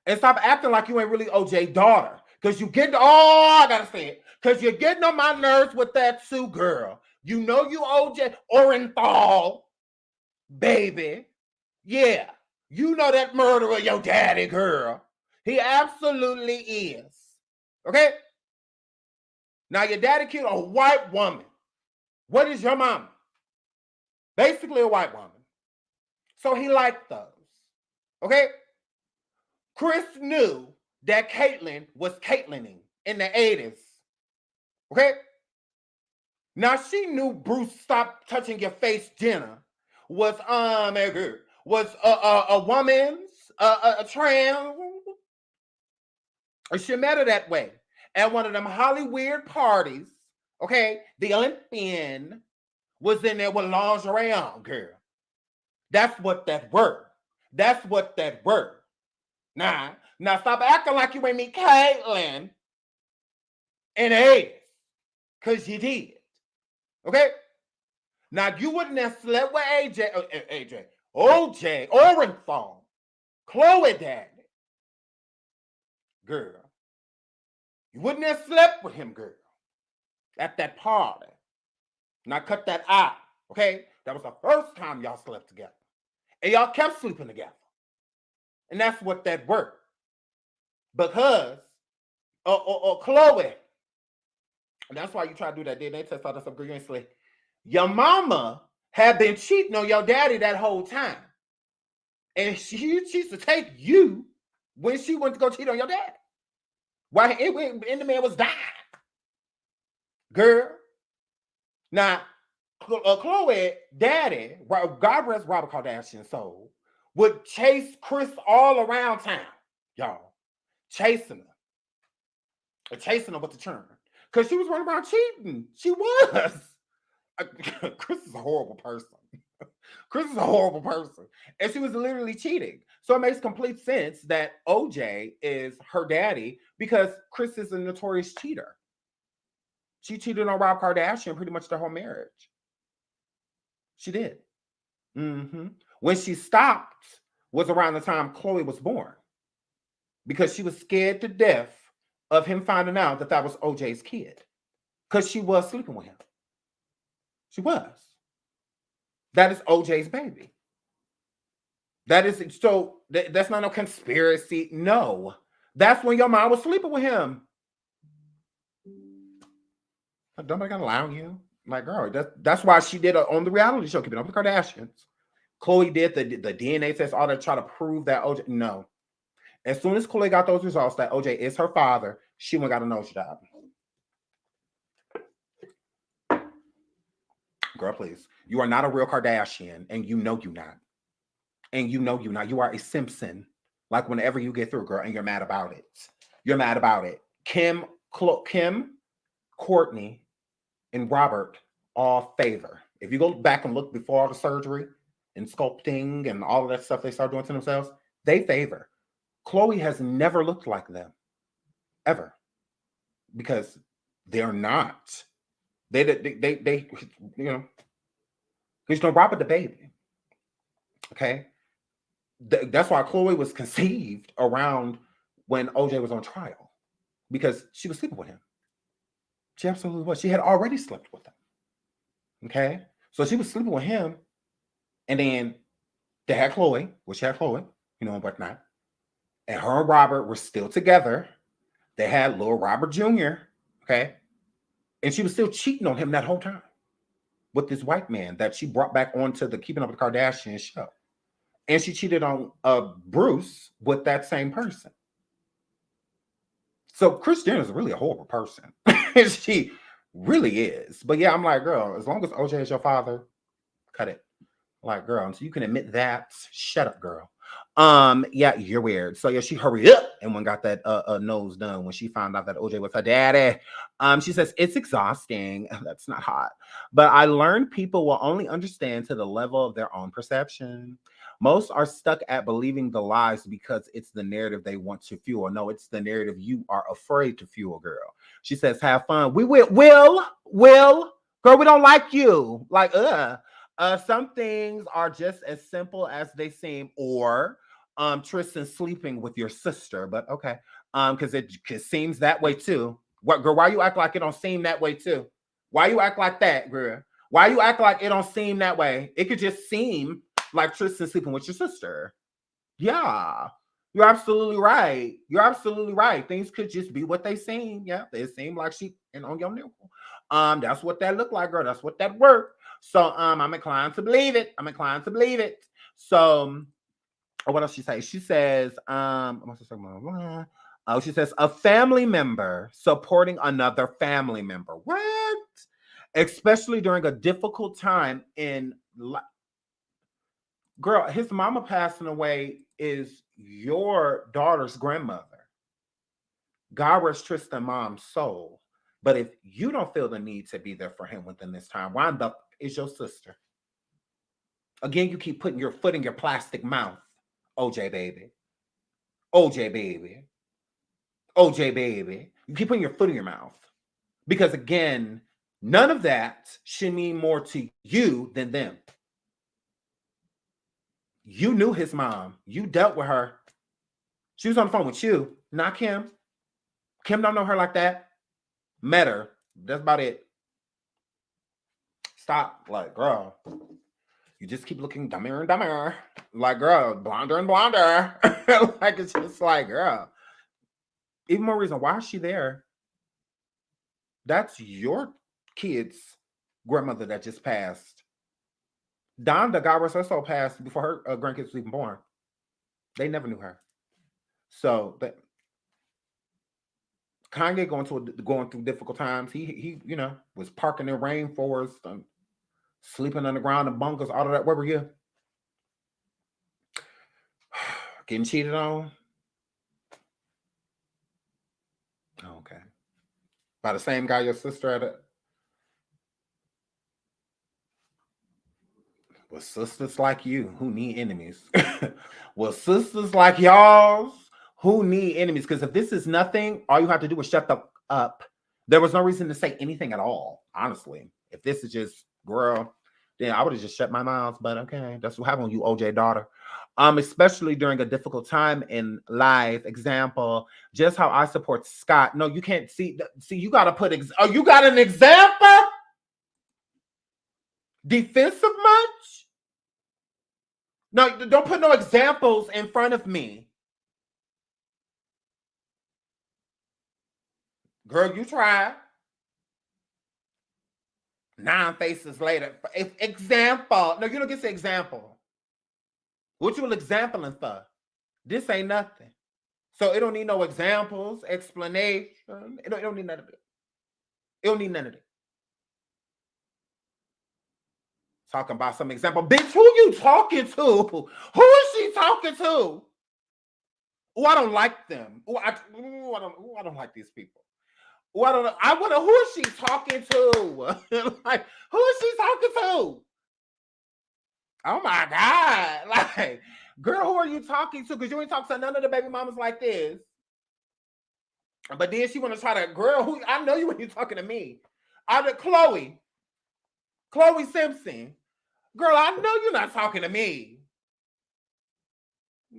and stop acting like you ain't really OJ daughter. Because you get, I gotta say it. Because you're getting on my nerves with that too, girl. You know you OJ Orenthal, baby. Yeah. You know that murderer, your daddy, girl. He absolutely is. Okay? Now, your daddy killed a white woman. What is your mama? Basically a white woman. So he liked those. Okay? Chris knew that Caitlyn was Caitlyning in the 80s. Okay? Now, she knew Bruce Stop Touching Your Face dinner was a woman's, a trans. She met her that way at one of them Hollywood parties. Okay, the Olympian was in there with lingerie on, girl. That's what that word. That's what that word. Now stop acting like you ain't meet Caitlyn in the 80s. Because you did. Okay? Now, you wouldn't have slept with OJ, Orenthal, Khloe daddy. Girl. You wouldn't have slept with him, girl. At that party. Now, cut that out. Okay? That was the first time y'all slept together. And y'all kept sleeping together. And that's what that worked. Because Khloe, and that's why you try to do that DNA test, all that stuff, girl, you ain't slick. Your mama had been cheating on your daddy that whole time. And she used to take you when she went to go cheat on your daddy. While the man was dying. Girl. Now, Khloe daddy, God rest Robert Kardashian soul, would chase Chris all around town, y'all. Chasing her. Chasing her with the churn. Because she was running around cheating. She was. Chris is a horrible person. Chris is a horrible person. And she was literally cheating. So it makes complete sense that OJ is her daddy because Chris is a notorious cheater. She cheated on Rob Kardashian pretty much their whole marriage. She did. When she stopped was around the time Khloe was born. Because she was scared to death of him finding out that that was OJ's kid. Because she was sleeping with him. She was. That is OJ's baby. That is, so that's not no conspiracy. No. That's when your mom was sleeping with him. Nobody gonna allow you. Like, girl, that's why she did on the reality show, Keeping Up with the Kardashians. Khloe did the DNA test, all that, try to prove that OJ. No. As soon as Khloe got those results that OJ is her father, she went got a nose job. Girl, please. You are not a real Kardashian, and you know you're not. And you know you're not. You are a Simpson. Like, whenever you get through, girl, and you're mad about it. You're mad about it. Kim, Courtney, and Robert all favor. If you go back and look before all the surgery and sculpting and all of that stuff they start doing to themselves, they favor. Khloe has never looked like them. Ever. Because they're not. They you know, there's no Robert the baby. Okay? That's why Khloe was conceived around when OJ was on trial. Because she was sleeping with him. She absolutely was. She had already slept with him. Okay? So she was sleeping with him. And then they had Khloe, which had Khloe, you know, but not. And her and Robert were still together. They had little Robert Jr., okay? And she was still cheating on him that whole time with this white man that she brought back onto the Keeping Up with the Kardashians show. And she cheated on Bruce with that same person. So Kris Jenner is really a horrible person. She really is. But yeah, I'm like, girl, as long as OJ is your father, cut it. Like, girl, until you can admit that, shut up, girl. Yeah, you're weird. So yeah, she hurried up and went got that nose done when she found out that OJ was her daddy. She says it's exhausting. That's not hot. But I learned people will only understand to the level of their own perception. Most are stuck at believing the lies because it's the narrative they want to fuel. No, it's the narrative you are afraid to fuel, girl. She says, have fun. We will, girl, we don't like you. Like, some things are just as simple as they seem, or Tristan sleeping with your sister, but okay. Because it seems that way too. What, girl, why you act like it don't seem that way too? Why you act like that, girl? Why you act like it don't seem that way? It could just seem like Tristan sleeping with your sister. Yeah. You're absolutely right. You're absolutely right. Things could just be what they seem. Yeah, they seem like she and on your nipple. That's what that looked like, girl. That's what that worked. So I'm inclined to believe it. I'm inclined to believe it. So what else she say? She says, she says a family member supporting another family member. What? Especially during a difficult time in life. Girl, his mama passing away is your daughter's grandmother. God rest Tristan mom's soul. But if you don't feel the need to be there for him within this time, why the is your sister? Again, you keep putting your foot in your plastic mouth, OJ baby. OJ baby. OJ baby. You keep putting your foot in your mouth. Because again, none of that should mean more to you than them. You knew his mom. You dealt with her. She was on the phone with you, not Kim. Kim don't know her like that. Met her. That's about it. Stop. Like, girl, you just keep looking dumber and dumber. Like, girl, blonder and blonder. Like, it's just like, girl. Even more reason, why is she there? That's your kid's grandmother that just passed. Donda, God rest her soul, passed before her grandkids was even born. They never knew her. So Kanye going through difficult times. He you know, was parking in rainforest and sleeping underground in bunkers, all of that. Where were you? Getting cheated on? Okay. By the same guy your sister had it? Well, sisters like you who need enemies. Well, sisters like y'all who need enemies. Because if this is nothing, all you have to do is shut the up. There was no reason to say anything at all, honestly. If this is just, girl, then I would have just shut my mouth. But okay, that's what happened, you OJ daughter. Especially during a difficult time in life. Example, just how I support Scott. No, you can't see. You got to put. You got an example? Defensive much? No, don't put no examples in front of me. Girl, you try. 9 faces later. Example. No, you don't get the example. What you exampling for? This ain't nothing. So it don't need no examples, explanation. It don't need none of it. It don't need none of it. Talking about some example. Bitch, who you talking to? Who is she talking to? Oh, I don't like them. I don't like these people. Oh, I wonder who is she talking to? Like, who is she talking to? Oh my God. Like, girl, who are you talking to? Because you ain't talking to none of the baby mamas like this. But then she want to try to, girl, who I know you when you're talking to me. Khloe Simpson. Girl, I know you're not talking to me.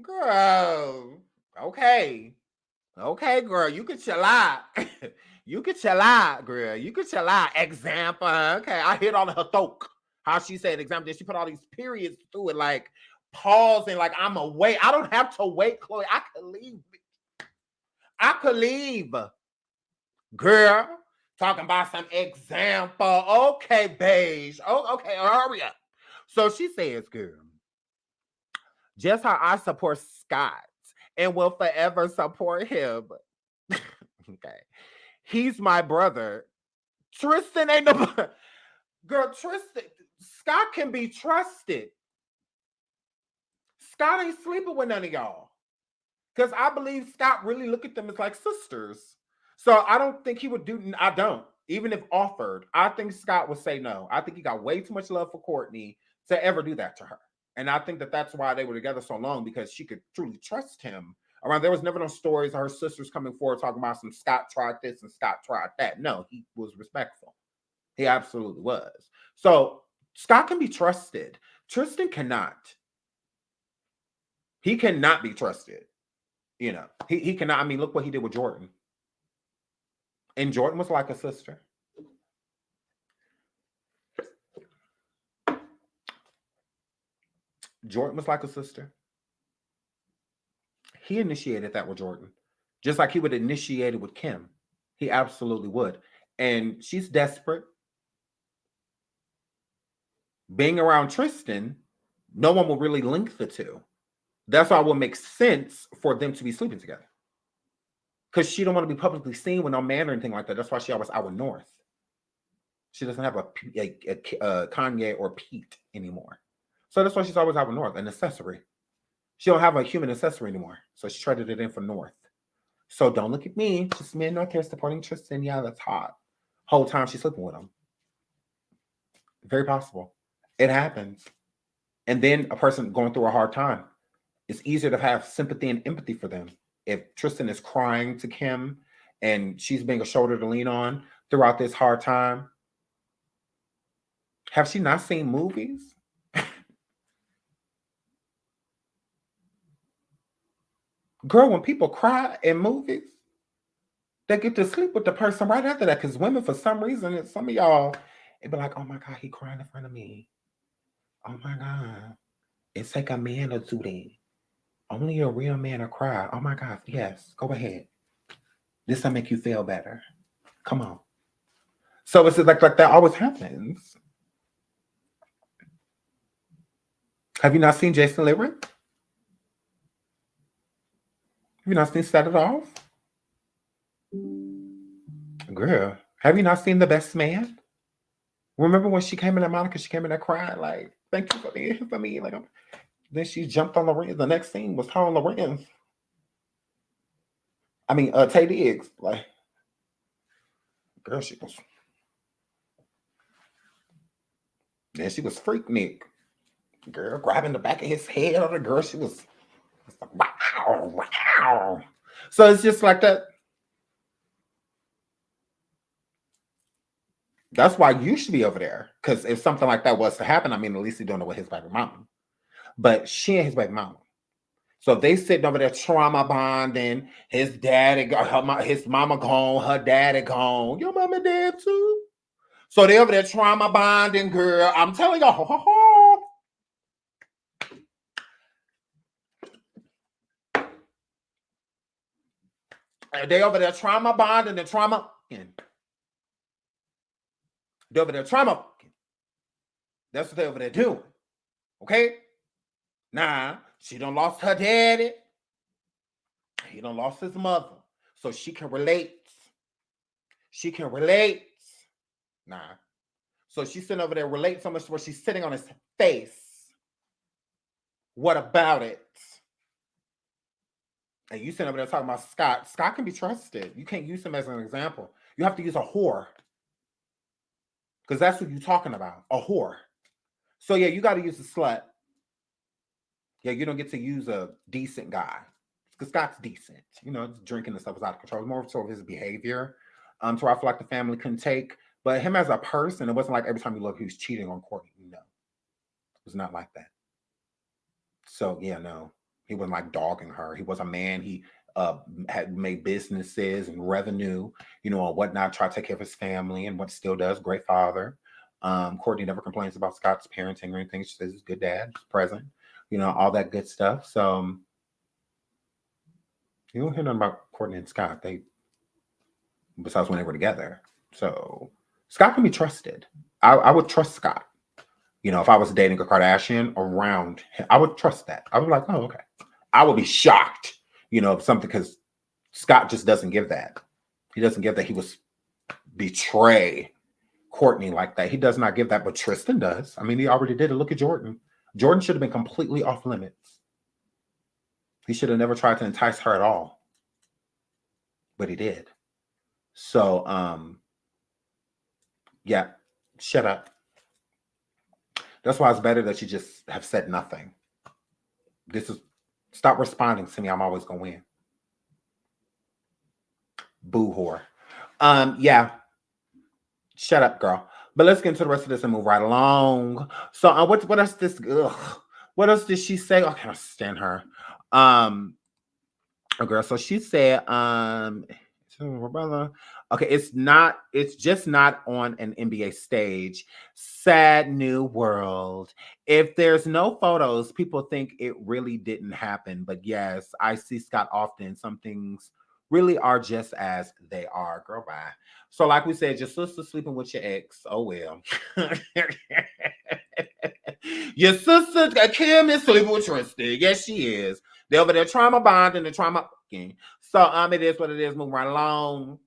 Girl. Okay. Okay, girl, you can chill out. You can chill out, girl. You can chill out. Example. Okay, I hit on her throat. How she said example. Then she put all these periods through it, like pausing, like I'm away. I don't have to wait, Khloe. I could leave. I could leave. Girl, talking about some example. Okay, beige. Oh, okay, hurry up. So she says, girl, just how I support Scott and will forever support him. Okay. He's my brother. Tristan ain't no girl. Tristan, Scott can be trusted. Scott ain't sleeping with none of y'all. Because I believe Scott really look at them as like sisters. So I don't think he would do, I don't. Even if offered, I think Scott would say no. I think he got way too much love for Courtney to ever do that to her. And I think that that's why they were together so long, because she could truly trust him. Around, there was never no stories of her sisters coming forward talking about some Scott tried this and Scott tried that. No, he was respectful. He absolutely was. So Scott can be trusted. Tristan cannot. He cannot be trusted. You know, he cannot. I mean, look what he did with Jordan. And Jordan was like a sister. Jordan was like a sister. He initiated that with Jordan. Just like he would initiate it with Kim. He absolutely would. And she's desperate. Being around Tristan, no one will really link the two. That's why it would make sense for them to be sleeping together. Because she don't want to be publicly seen with no man or anything like that. That's why she always out north. She doesn't have a Kanye or Pete anymore. So that's why she's always out north, an accessory. She don't have a human accessory anymore. So she traded it in for north. So don't look at me. Just me in North here supporting Tristan. Yeah, that's hot. Whole time she's sleeping with him. Very possible. It happens. And then a person going through a hard time, it's easier to have sympathy and empathy for them if Tristan is crying to Kim and she's being a shoulder to lean on throughout this hard time, have she not seen movies? Girl, when people cry in movies, they get to sleep with the person right after that. Because women, for some reason, some of y'all, it be like, oh my God, he crying in front of me. Oh my God. It's like a man to do that. Only a real man will cry. Oh my God, yes, go ahead. This will make you feel better. Come on. So it's like that always happens. Have you not seen Jason Lyric? Have you not seen Set It Off? Girl, have you not seen The Best Man? Remember when she came in at Monica, she came in there crying, like, thank you for being here for me. Like, then she jumped on Lorenz. The next scene was her on Lorenz. I mean, Tay Diggs. Like, girl, she was. Then she was freak Nick. Girl, grabbing the back of his head on the girl. She was like, wow, wow. So it's just like that. That's why you should be over there. Because if something like that was to happen, I mean, at least he don't know what his baby mama. But she and his baby mama. So they sitting over there trauma bonding. His daddy, his mama gone, her daddy gone. Your mama dead too. So they over there trauma bonding, girl. I'm telling y'all. They over there trauma bonding and trauma. They over there trauma. That's what they over there doing. Okay? Nah, she done lost her daddy. He done lost his mother. So she can relate. She can relate. Nah. So she's sitting over there relate so much where she's sitting on his face. What about it? And you sitting over there talking about Scott. Scott can be trusted. You can't use him as an example. You have to use a whore. Because that's what you're talking about. A whore. So yeah, you got to use a slut. Yeah, you don't get to use a decent guy. Because Scott's decent. You know, drinking and stuff was out of control. More so of his behavior. So I feel like the family couldn't take. But him as a person, it wasn't like every time you look, he was cheating on Courtney. No. It was not like that. So yeah, no. He wasn't like dogging her. He was a man. He had made businesses and revenue, you know, and whatnot, try to take care of his family and what still does. Great father. Courtney never complains about Scott's parenting or anything. She says he's a good dad, he's present, you know, all that good stuff. So you don't hear nothing about Courtney and Scott. Besides when they were together. So Scott can be trusted. I would trust Scott. You know, if I was dating a Kardashian around him, I would trust that. I would be like, oh, okay. I would be shocked, you know, if something, because Scott just doesn't give that. He doesn't give that. He was betray Courtney like that. He does not give that, but Tristan does. I mean, he already did it. Look at Jordan. Jordan should have been completely off limits. He should have never tried to entice her at all. But he did. So, yeah, shut up. That's why it's better that you just have said nothing. Stop responding to me. I'm always going to win. Boo whore. Yeah. Shut up, girl. But let's get into the rest of this and move right along. So what else this? What else did she say? Oh, I can't stand her. Oh, girl. So she said, okay, it's just not on an NBA stage. Sad new world. If there's no photos, people think it really didn't happen. But yes, I see Scott often. Some things really are just as they are. Girl, bye. So like we said, your sister sleeping with your ex. Oh, well. Your sister, Kim, is sleeping with Tristan. Yes, she is. They're over there trauma bonding and trauma. So it is what it is. Moving right along.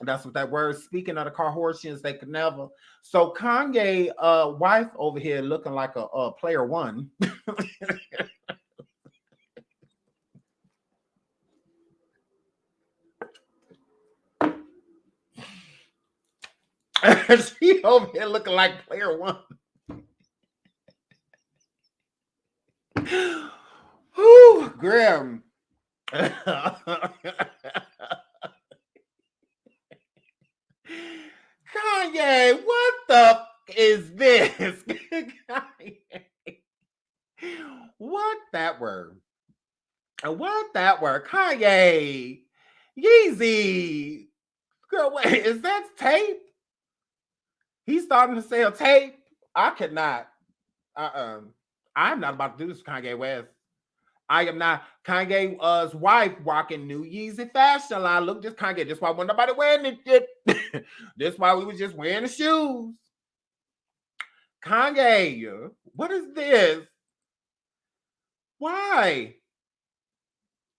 That's what that word. Speaking of the Kardashians, they could never. So Kanye, wife over here looking like a player one. She over here looking like player one. Whew, Graham. Kanye, what the is this? Kanye. What that word? What that word? Kanye. Yeezy. Girl, wait, is that tape? He's starting to sell tape. I could not. I'm not about to do this, Kanye West. I am not. Kanye's wife rocking new Yeezy fashion line. Look, this Kanye. This why wasn't nobody wearing it. This why we was just wearing the shoes. Kanye, what is this? Why?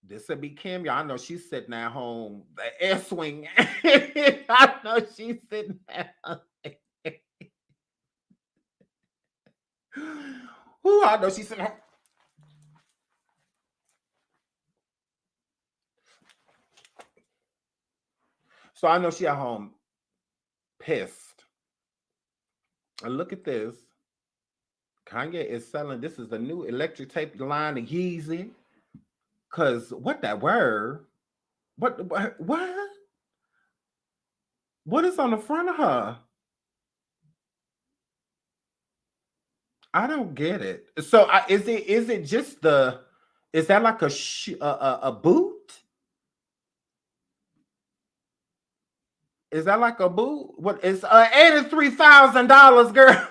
This would be Kim. Y'all know she's sitting at home. The air swing. I know she's sitting at home. Ooh, I know she's sitting at home. So I know she at home pissed. And look at this. Kanye is selling, this is the new electric tape line of Yeezy. Cause what that word? What? What is on the front of her? I don't get it. So is it just the? Is that like a boot? Is that like a boot? What is $83,000, girl?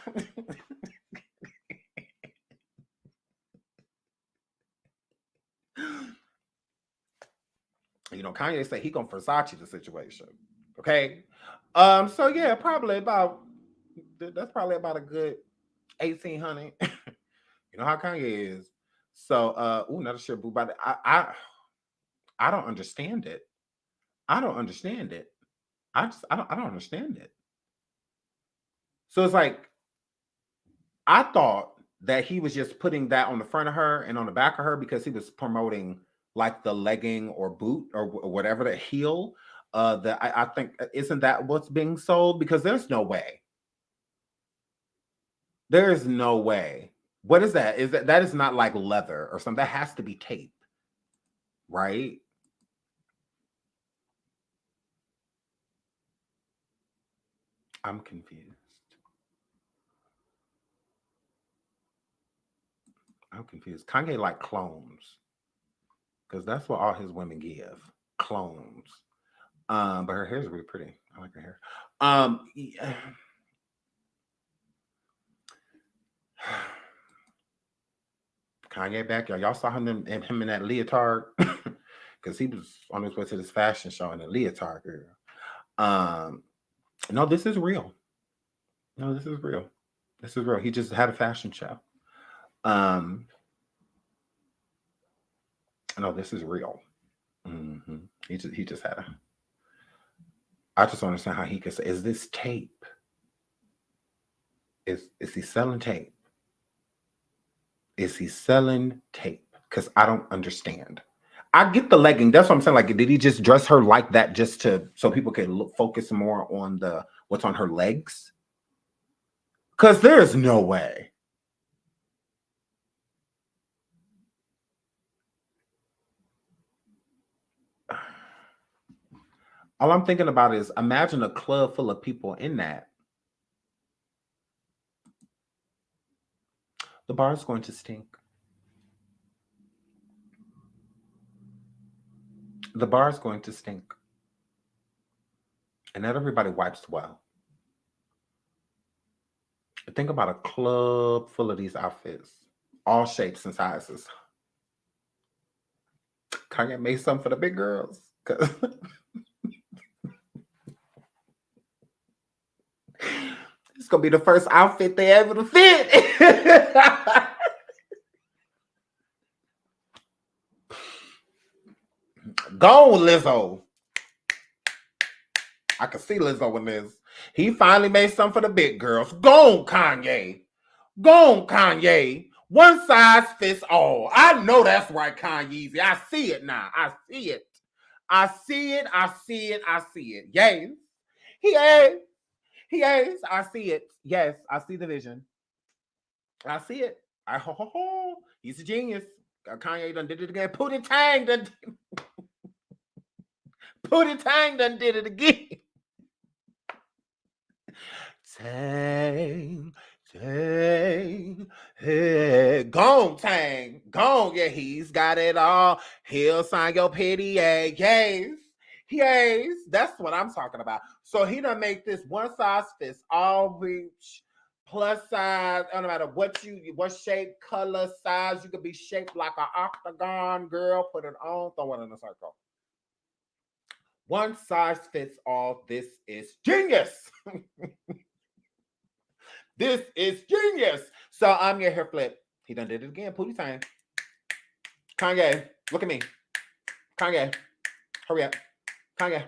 You know, Kanye said he gonna Versace the situation. Okay. So yeah, probably about that's probably about a good 1,800. You know how Kanye is. So another shit boo, but I don't understand it. I don't understand it. I don't understand it. So it's like I thought that he was just putting that on the front of her and on the back of her because he was promoting like the legging or boot or whatever, the heel. That I think isn't that what's being sold? Because there's no way. There is no way. What is that? Is that is not like leather or something? That has to be tape, right? I'm confused. I'm confused. Kanye like clones. Because that's what all his women give. Clones. But her hair's really pretty. I like her hair. Yeah. Kanye back, y'all. Y'all saw him in that leotard. Because he was on his way to this fashion show in a leotard, girl. No, this is real. No, this is real. This is real. He just had a fashion show. No, this is real. Mm-hmm. He just had a. I just don't understand how he could say, "Is this tape? Is he selling tape? Is he selling tape?" Because I don't understand. I get the legging. That's what I'm saying. Like, did he just dress her like that just so people can focus more on what's on her legs? Because there's no way. All I'm thinking about is imagine a club full of people in that. The bar is going to stink. The bar is going to stink. And not everybody wipes well. Think about a club full of these outfits, all shapes and sizes. Kanye made some for the big girls. It's gonna be the first outfit they ever to fit. Go on, Lizzo. I can see Lizzo in this. He finally made some for the big girls. Go on, Kanye. Go on, Kanye. One size fits all. I know that's right, Kanye. I see it now. I see it. I see it. I see it. I see it. Yes. He is. He is. I see it. Yes, I see the vision. I see it. He's a genius. Kanye done did it again. Pootie Tang done Pootie Tang done did it again. Tang, Tang, hey, gone, Tang, gone. Yeah, he's got it all. He'll sign your PDA. Yes, yes, that's what I'm talking about. So he done make this one size fits all reach, plus size. No matter what shape, color, size, you could be shaped like an octagon. Girl, put it on, throw it in a circle. One size fits all. This is genius. This is genius. So I'm your hair flip. He done did it again. Pootie Tang. Kanye, look at me. Kanye, hurry up. Kanye,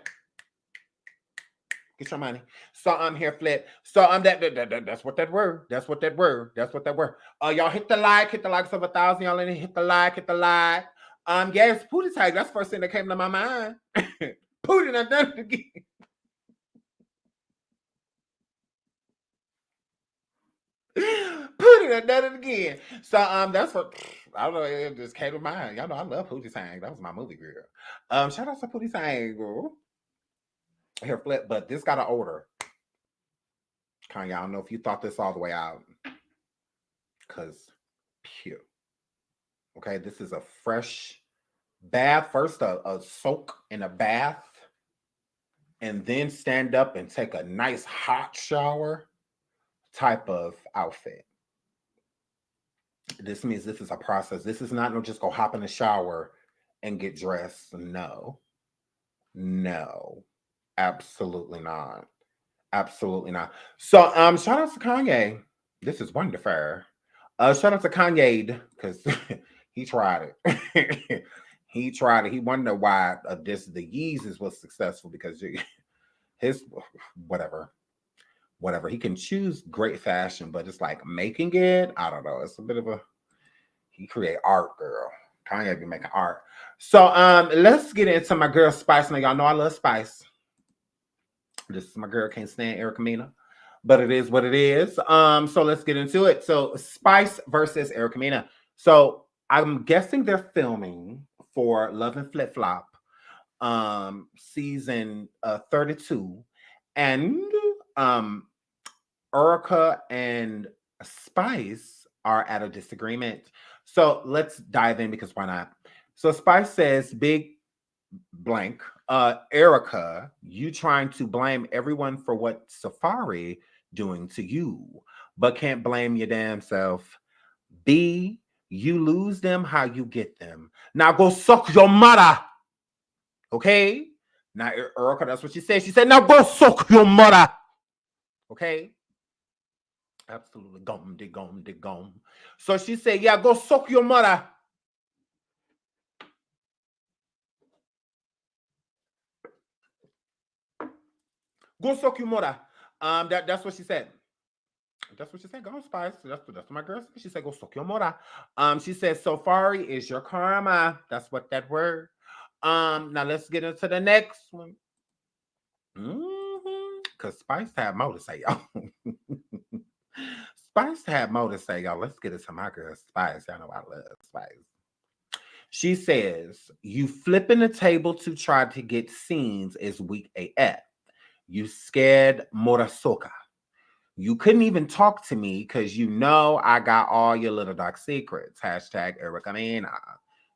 get your money. So I'm hair flip. So I'm that's what that word. That's what that word. That's what that word. Y'all hit the likes of 1,000. Y'all in hit the like. Yes, Pootie Tang. That's the first thing that came to my mind. Pootie done done it again. Pootie done done it again. So that's what I don't know. It just came to mind. Y'all know I love Pootie Tang. That was my movie girl. Shout out to Pootie Tang, girl. Here flip, but this got an odor. Kanye, I don't know if you thought this all the way out, cause pew. Okay, this is a fresh bath. First, a soak in a bath, and then stand up and take a nice hot shower type of outfit. This means this is a process. This is not no just go hop in the shower and get dressed. No, absolutely not. Absolutely not. So shout out to Kanye. This is wonderful. Shout out to Kanye because he tried it. He tried it. He wondered why the Yeezys was successful because his whatever. He can choose great fashion, but it's like making it, I don't know. It's a bit of he create art, girl. Kanye be making art. So let's get into my girl Spice. Now y'all know I love Spice. This is my girl, can't stand Erica Mena, but it is what it is. So let's get into it. So Spice versus Erica Mena. So I'm guessing they're filming for Love and Flip Flop season 32. And Erica and Spice are at a disagreement. So let's dive in because why not? So Spice says, big blank, Erica, you trying to blame everyone for what Safari doing to you, but can't blame your damn self. B, you lose them how you get them. Now go suck your mother. Okay? Now Erica, that's what she said. She said, now go suck your mother. Okay? Absolutely. Gom. So she said, yeah, go suck your mother. Go suck your mother. That's what she said. That's what she said. Go on, Spice. That's what my girl said. She said, go suck your mother. She said, Safari is your karma. That's what that word. Now let's get into the next one. Because Spice had more to say, y'all. Spice had more to say, y'all. Let's get into my girl Spice. Y'all know I love Spice. She says, you flipping the table to try to get scenes is weak AF. You scared Morasoka. You couldn't even talk to me because you know I got all your little dark secrets. Hashtag Erica Mena.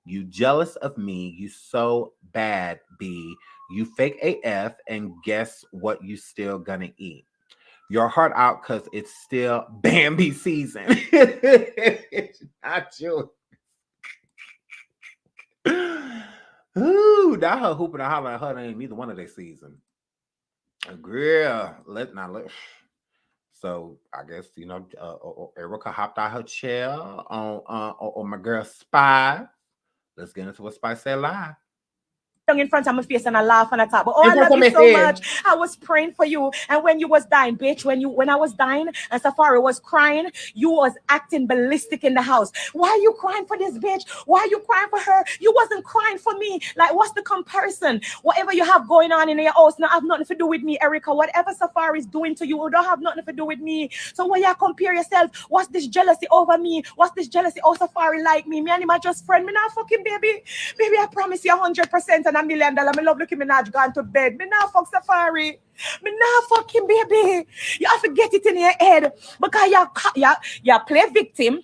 You jealous of me. You so bad, B. You fake AF, and guess what you still gonna eat? Your heart out because it's still Bambi season. It's not you. Ooh, that her hooping and hollering at her ain't neither one of their season. Girl, let. So I guess Erica hopped out her chair on my girl Spy. Let's get into what Spy said live. in front of my face and I laugh and I talk. But oh, In I front love of you my so head. much. I was praying for you. And when you was dying, bitch, when I was dying and Safari was crying, you was acting ballistic in the house. Why are you crying for this bitch? Why are you crying for her? You wasn't crying for me. Like, what's the comparison? Whatever you have going on in your house now have nothing to do with me, Erica. Whatever Safari is doing to you, it don't have nothing to do with me. So when you compare yourself, what's this jealousy over me? What's this jealousy? Oh, Safari like me. Me and him are just friend. Me not fucking baby. Baby, I promise you 100% and $1 million. Me love looking Minaj gone to bed. Me not fuck Safari. Me not fucking baby. You have to get it in your head because you play victim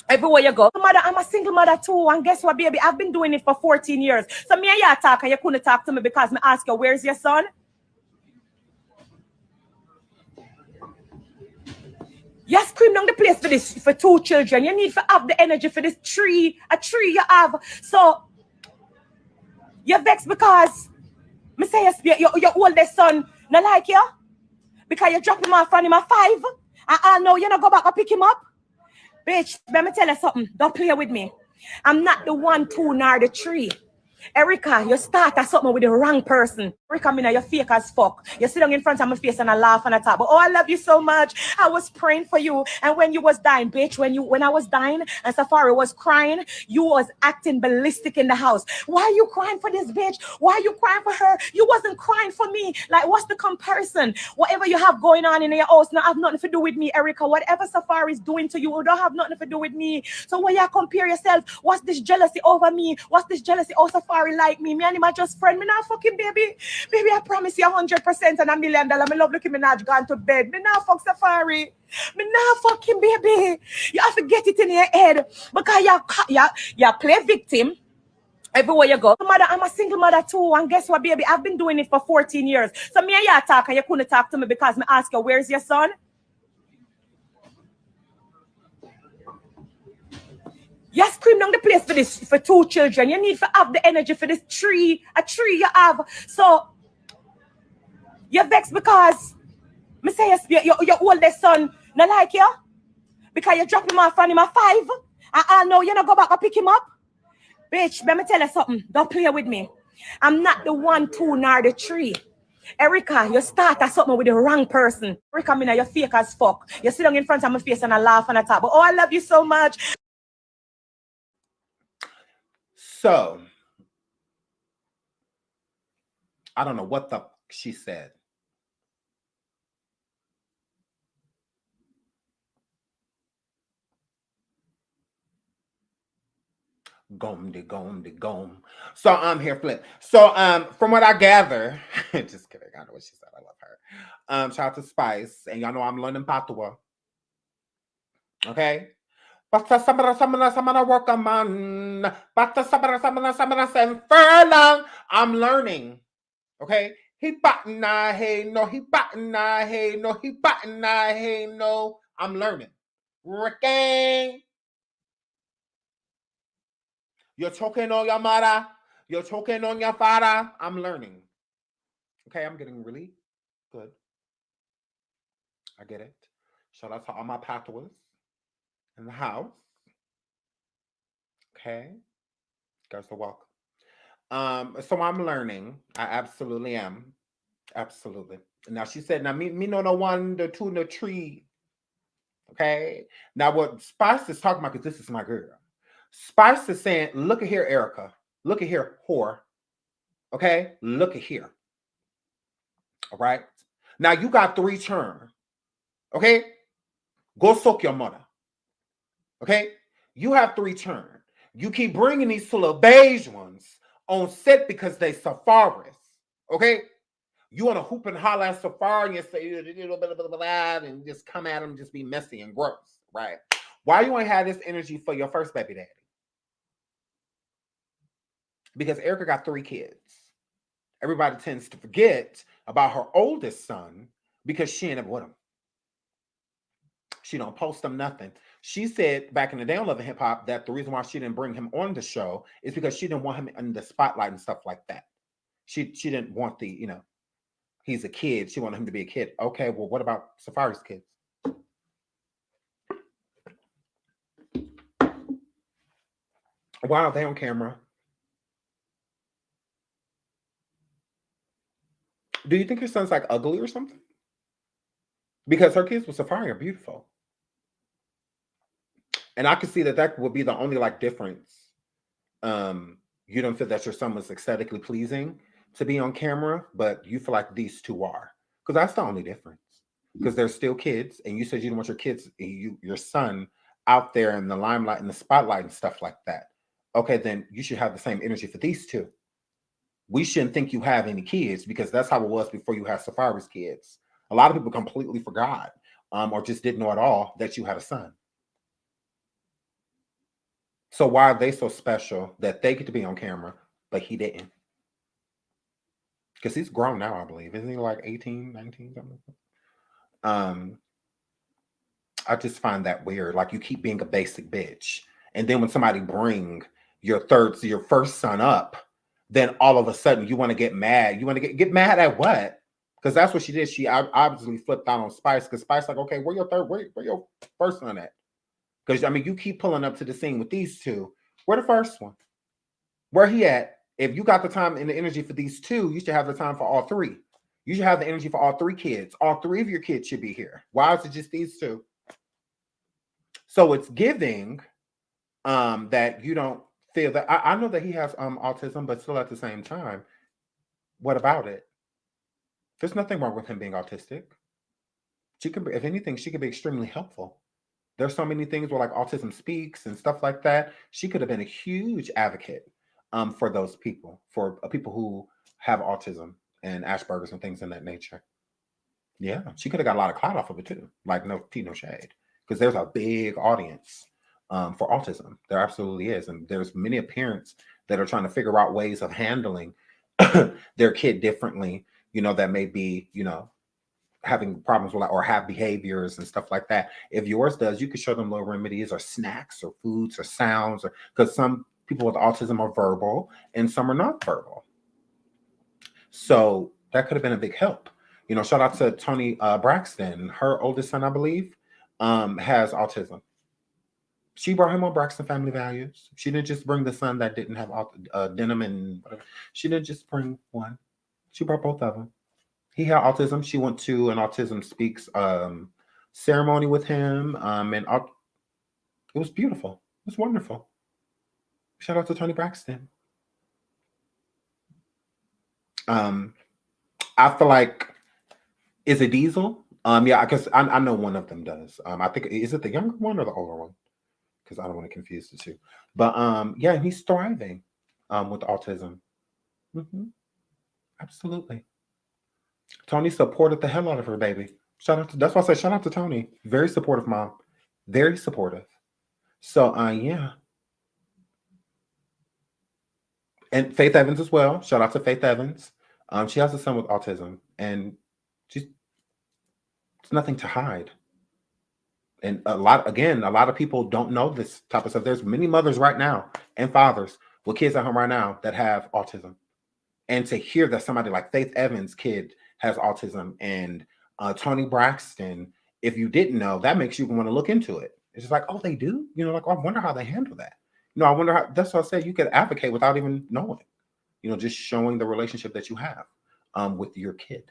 everywhere you go. Mother, I'm a single mother too, and guess what, baby? I've been doing it for 14 years. So me and you talk, and you couldn't talk to me because me ask you, where's your son? You scream down the place for this for 2 children. You need to have the energy for this tree, a tree you have. So you're vexed because me say your oldest son not like you because you drop him off from him at 5, and I know you not go back and pick him up. Bitch, let me tell you something. Don't play with me. I'm not the 1, 2, nor the 3. Erica, you start at something with the wrong person. Erica, Mena, you're fake as fuck. You sit down in front of my face and I laugh and I talk. But oh, I love you so much. I was praying for you. And when you was dying, bitch, when I was dying and Safari was crying, you was acting ballistic in the house. Why are you crying for this bitch? Why are you crying for her? You wasn't crying for me. Like, what's the comparison? Whatever you have going on in your house now have nothing to do with me, Erica. Whatever Safari is doing to you, it don't have nothing to do with me. So when you compare yourself, what's this jealousy over me? What's this jealousy? Oh, Safari like me. Me and him are just friend. Me not fucking baby. Baby, I promise you 100% and $1 million. Me love looking Minaj gone to bed. Me not fuck Safari. Me not fucking baby. You have to get it in your head because you play victim everywhere you go. Mother, I'm a single mother too, and guess what, baby? I've been doing it for 14 years. So me and you talk, and you couldn't talk to me because me ask you, where's your son? You scream down the place for this for 2 children. You need to have the energy for this tree, a tree you have. So you're vexed because me say your oldest son not like you because you drop him off from him at 5, and I know you not go back and pick him up. Bitch, let me tell you something. Don't play with me. I'm not the 1, 2, nor the 3. Erica, you start at something with the wrong person. Erica, Mena, you're fake as fuck. You sit down in front of my face and I laugh and I talk. But oh, I love you so much. So, I don't know what the she said. Gom. So I'm here, Flip. So from what I gather, just kidding. I know what she said. I love her. Shout out to Spice, and y'all know I'm learning Patois. Okay. Basta samana work a man. Basta samana send furlong. I'm learning. Okay. He batting hey no. He batting hey no. He batting hey no. I'm learning. Ricking. You're choking on your mother. You're choking on your father. I'm learning. Okay, I'm getting really good. I get it. Shout out to all my patois in the house. Okay. You guys are welcome. So I'm learning. I absolutely am. Absolutely. Now she said, now me know the 1, the 2, the 3. Okay. Now what Spice is talking about, because this is my girl. Spice is saying, look at here, Erica. Look at here, whore. Okay? Look at here. All right? Now you got 3 children. Okay? Go soak your mother. Okay? You have 3 children. You keep bringing these 2 little beige ones on set because they safaris. Okay? You want to hoop and holler at Safari and say, and just come at them, just be messy and gross. Right? Why you want to have this energy for your first baby daddy? Because Erica got 3 kids. Everybody tends to forget about her oldest son because she ended up with him. She don't post him nothing. She said back in the day on Love and Hip Hop that the reason why she didn't bring him on the show is because she didn't want him in the spotlight and stuff like that. She didn't want the, he's a kid. She wanted him to be a kid. Okay, well, what about Safari's kids? Why are they on camera? Do you think your son's like ugly or something? Because her kids with Safari are beautiful. And I could see that would be the only like difference. You don't feel that your son was aesthetically pleasing to be on camera, but you feel like these two are. Because that's the only difference. Because they're still kids, and you said you don't want your kids, your son out there in the limelight and the spotlight and stuff like that. Okay, then you should have the same energy for these two. We shouldn't think you have any kids because that's how it was before you had Safari's kids. A lot of people completely forgot or just didn't know at all that you had a son. So why are they so special that they get to be on camera, but he didn't? Because he's grown now, I believe. Isn't he like 18, 19, something like that? I just find that weird. Like you keep being a basic bitch. And then when somebody bring your first son up, then all of a sudden you want to get mad. You want to get mad at what? Because that's what she did. She obviously flipped out on Spice because Spice like, okay, where your first son at? Because I mean, you keep pulling up to the scene with these two. Where the first one? Where he at? If you got the time and the energy for these two, you should have the time for all three. You should have the energy for all three kids. All three of your kids should be here. Why is it just these two? So it's giving that you don't feel that. I know that he has autism, but still at the same time, what about it? There's nothing wrong with him being autistic. She could be, if anything, she could be extremely helpful. There's so many things where like autism speaks and stuff like that. She could have been a huge advocate for those people, for people who have autism and Asperger's and things in that nature. Yeah, she could have got a lot of clout off of it too. Like no tea, no shade, because there's a big audience for autism. There absolutely is, and there's many parents that are trying to figure out ways of handling their kid differently. You know, that may be, you know, having problems with or have behaviors and stuff like that. If yours does, you could show them little remedies or snacks or foods or sounds, or because some people with autism are verbal and some are not verbal. So that could have been a big help. You know, shout out to Toni Braxton. Her oldest son, I believe, has autism. She brought him on Braxton Family Values. She didn't just bring the son that didn't have denim and whatever. She didn't just bring one. She brought both of them. He had autism. She went to an Autism Speaks ceremony with him, and it was beautiful. It was wonderful. Shout out to Toni Braxton. I feel like, is it Diesel? Yeah, because I know one of them does. I think, is it the younger one or the older one? Because I don't want to confuse the two. But yeah, he's thriving with autism. Mm-hmm. Absolutely. Toni supported the hell out of her baby. That's why I say shout out to Toni. Very supportive mom. Very supportive. So yeah. And Faith Evans as well. Shout out to Faith Evans. She has a son with autism, and it's nothing to hide. And a lot of people don't know this type of stuff. There's many mothers right now and fathers with kids at home right now that have autism. And to hear that somebody like Faith Evans' kid has autism and Toni Braxton, if you didn't know, that makes you want to look into it. It's just like, oh, they do? You know, like, oh, I wonder how they handle that. You know, I wonder how, that's what I said, you could advocate without even knowing, you know, just showing the relationship that you have with your kid.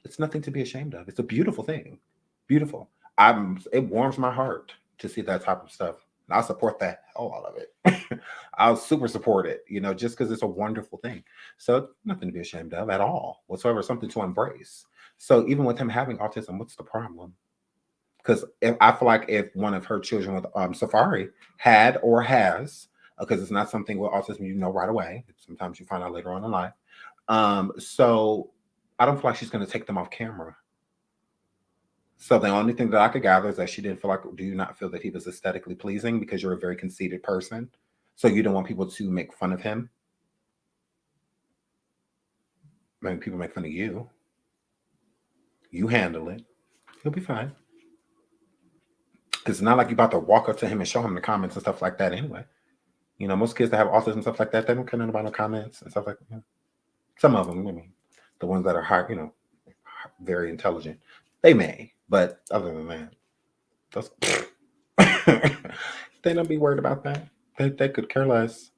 It's nothing to be ashamed of. It's a beautiful thing. Beautiful. It warms my heart to see that type of stuff. And I support that hell out of it. I'll super support it, you know, just because it's a wonderful thing. So nothing to be ashamed of at all whatsoever, something to embrace. So even with him having autism, what's the problem? Because I feel like if one of her children with Safari had or has, because it's not something with autism you know right away. Sometimes you find out later on in life. So I don't feel like she's going to take them off camera. So the only thing that I could gather is that she didn't feel like, do you not feel that he was aesthetically pleasing because you're a very conceited person? So you don't want people to make fun of him? Maybe people make fun of you. You handle it. He'll be fine. Because it's not like you're about to walk up to him and show him the comments and stuff like that anyway. You know, most kids that have autism and stuff like that, they don't care about no comments and stuff like that. Some of them, I mean, the ones that are high, you know, very intelligent, they may. But other than that, those they don't be worried about that. They could care less.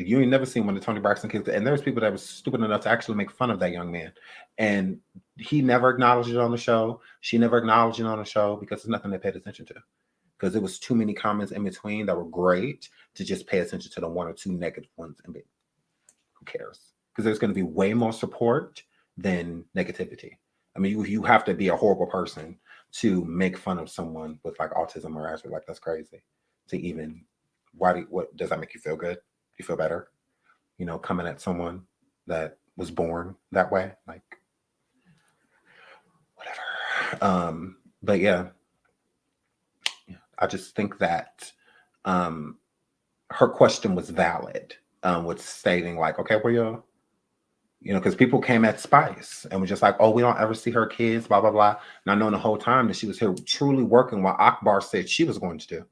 You ain't never seen one of Tony Braxton kids. And there's people that were stupid enough to actually make fun of that young man. And he never acknowledged it on the show. She never acknowledged it on the show because it's nothing they paid attention to. Because there was too many comments in between that were great to just pay attention to the one or two negative ones. And who cares? Because there's going to be way more support than negativity. I mean, you have to be a horrible person to make fun of someone with like autism or Asperger's. Like, that's crazy. To even, what does that make you feel good? You feel better? You know, coming at someone that was born that way, like whatever. But yeah, I just think that her question was valid, with stating like, okay, well, you know, because people came at Spice and was just like, oh, we don't ever see her kids, blah, blah, blah. Not knowing the whole time that she was here truly working what Akbar said she was going to do,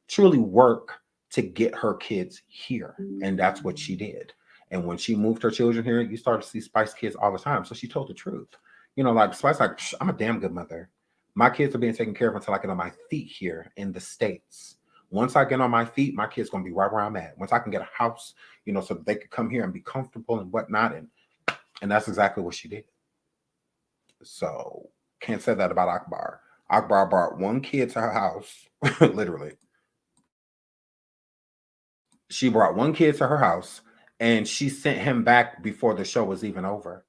truly work to get her kids here. And that's what she did. And when she moved her children here, you started to see Spice kids all the time. So she told the truth. You know, like Spice, like, I'm a damn good mother. My kids are being taken care of until I get on my feet here in the States. Once I get on my feet, my kids going to be right where I'm at. Once I can get a house, you know, so that they could come here and be comfortable and whatnot. And that's exactly what she did. So can't say that about Akbar. Akbar brought one kid to her house, literally. She brought one kid to her house and she sent him back before the show was even over.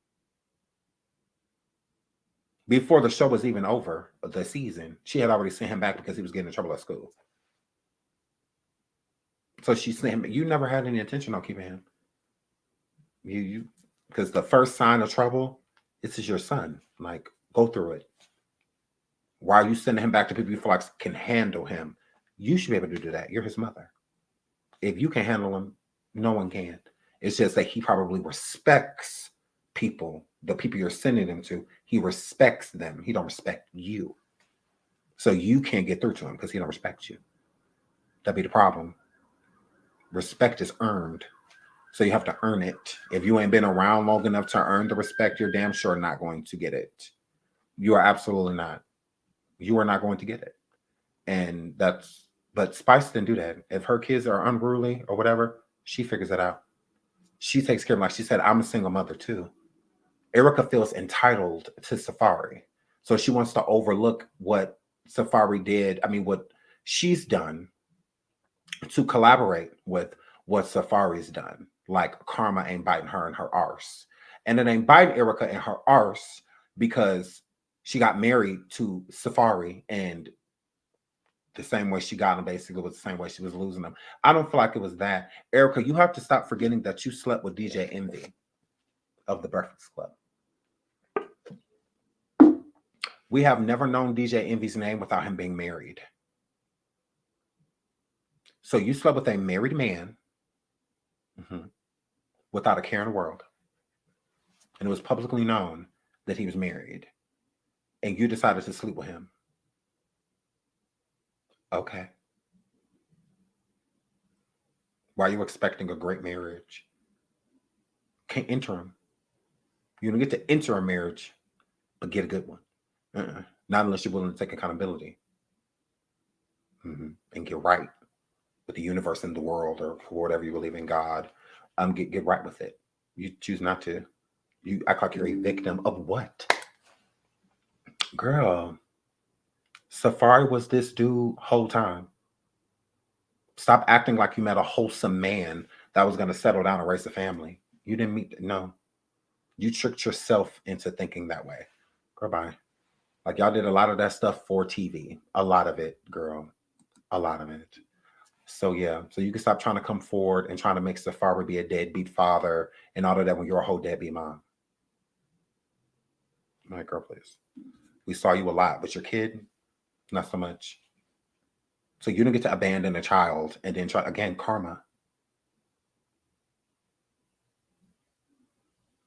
Before the show was even over, the season, she had already sent him back because he was getting in trouble at school. So she sent him. You never had any intention on keeping him. You because the first sign of trouble, this is your son. Like, go through it. Why are you sending him back to people you feel like can handle him? You should be able to do that. You're his mother. If you can handle him, no one can. It's just that he probably respects people, the people you're sending him to. He respects them. He don't respect you. So you can't get through to him because he don't respect you. That'd be the problem. Respect is earned. So you have to earn it. If you ain't been around long enough to earn the respect, you're damn sure not going to get it. You are absolutely not. You are not going to get it. And but Spice didn't do that. If her kids are unruly or whatever, she figures it out. She takes care of them. Like she said, I'm a single mother too. Erica feels entitled to Safari. So she wants to overlook what Safari did. I mean, what she's done to collaborate with what Safari's done. Like karma ain't biting her in her arse. And it ain't biting Erica in her arse because she got married to Safari and the same way she got him basically was the same way she was losing them. I don't feel like it was that. Erica, you have to stop forgetting that you slept with DJ Envy of the Breakfast Club. We have never known DJ Envy's name without him being married. So you slept with a married man without a care in the world. And it was publicly known that he was married. And you decided to sleep with him. Okay. Why are you expecting a great marriage? Can't enter him. You don't get to enter a marriage, but get a good one. Not unless you're willing to take accountability and get right with the universe and the world, or whatever you believe in, God. Get right with it. You choose not to. You act like you're a victim of what? Girl, Safari was this dude whole time. Stop acting like you met a wholesome man that was going to settle down and raise a family. You didn't meet, no. You tricked yourself into thinking that way. Girl, bye. Like, y'all did a lot of that stuff for TV. A lot of it, girl. A lot of it. So, yeah. So you can stop trying to come forward and trying to make Safari be a deadbeat father and all of that when you're a whole deadbeat mom. I'm like, girl, please. We saw you a lot, but your kid, not so much. So you don't get to abandon a child and then try, again, karma.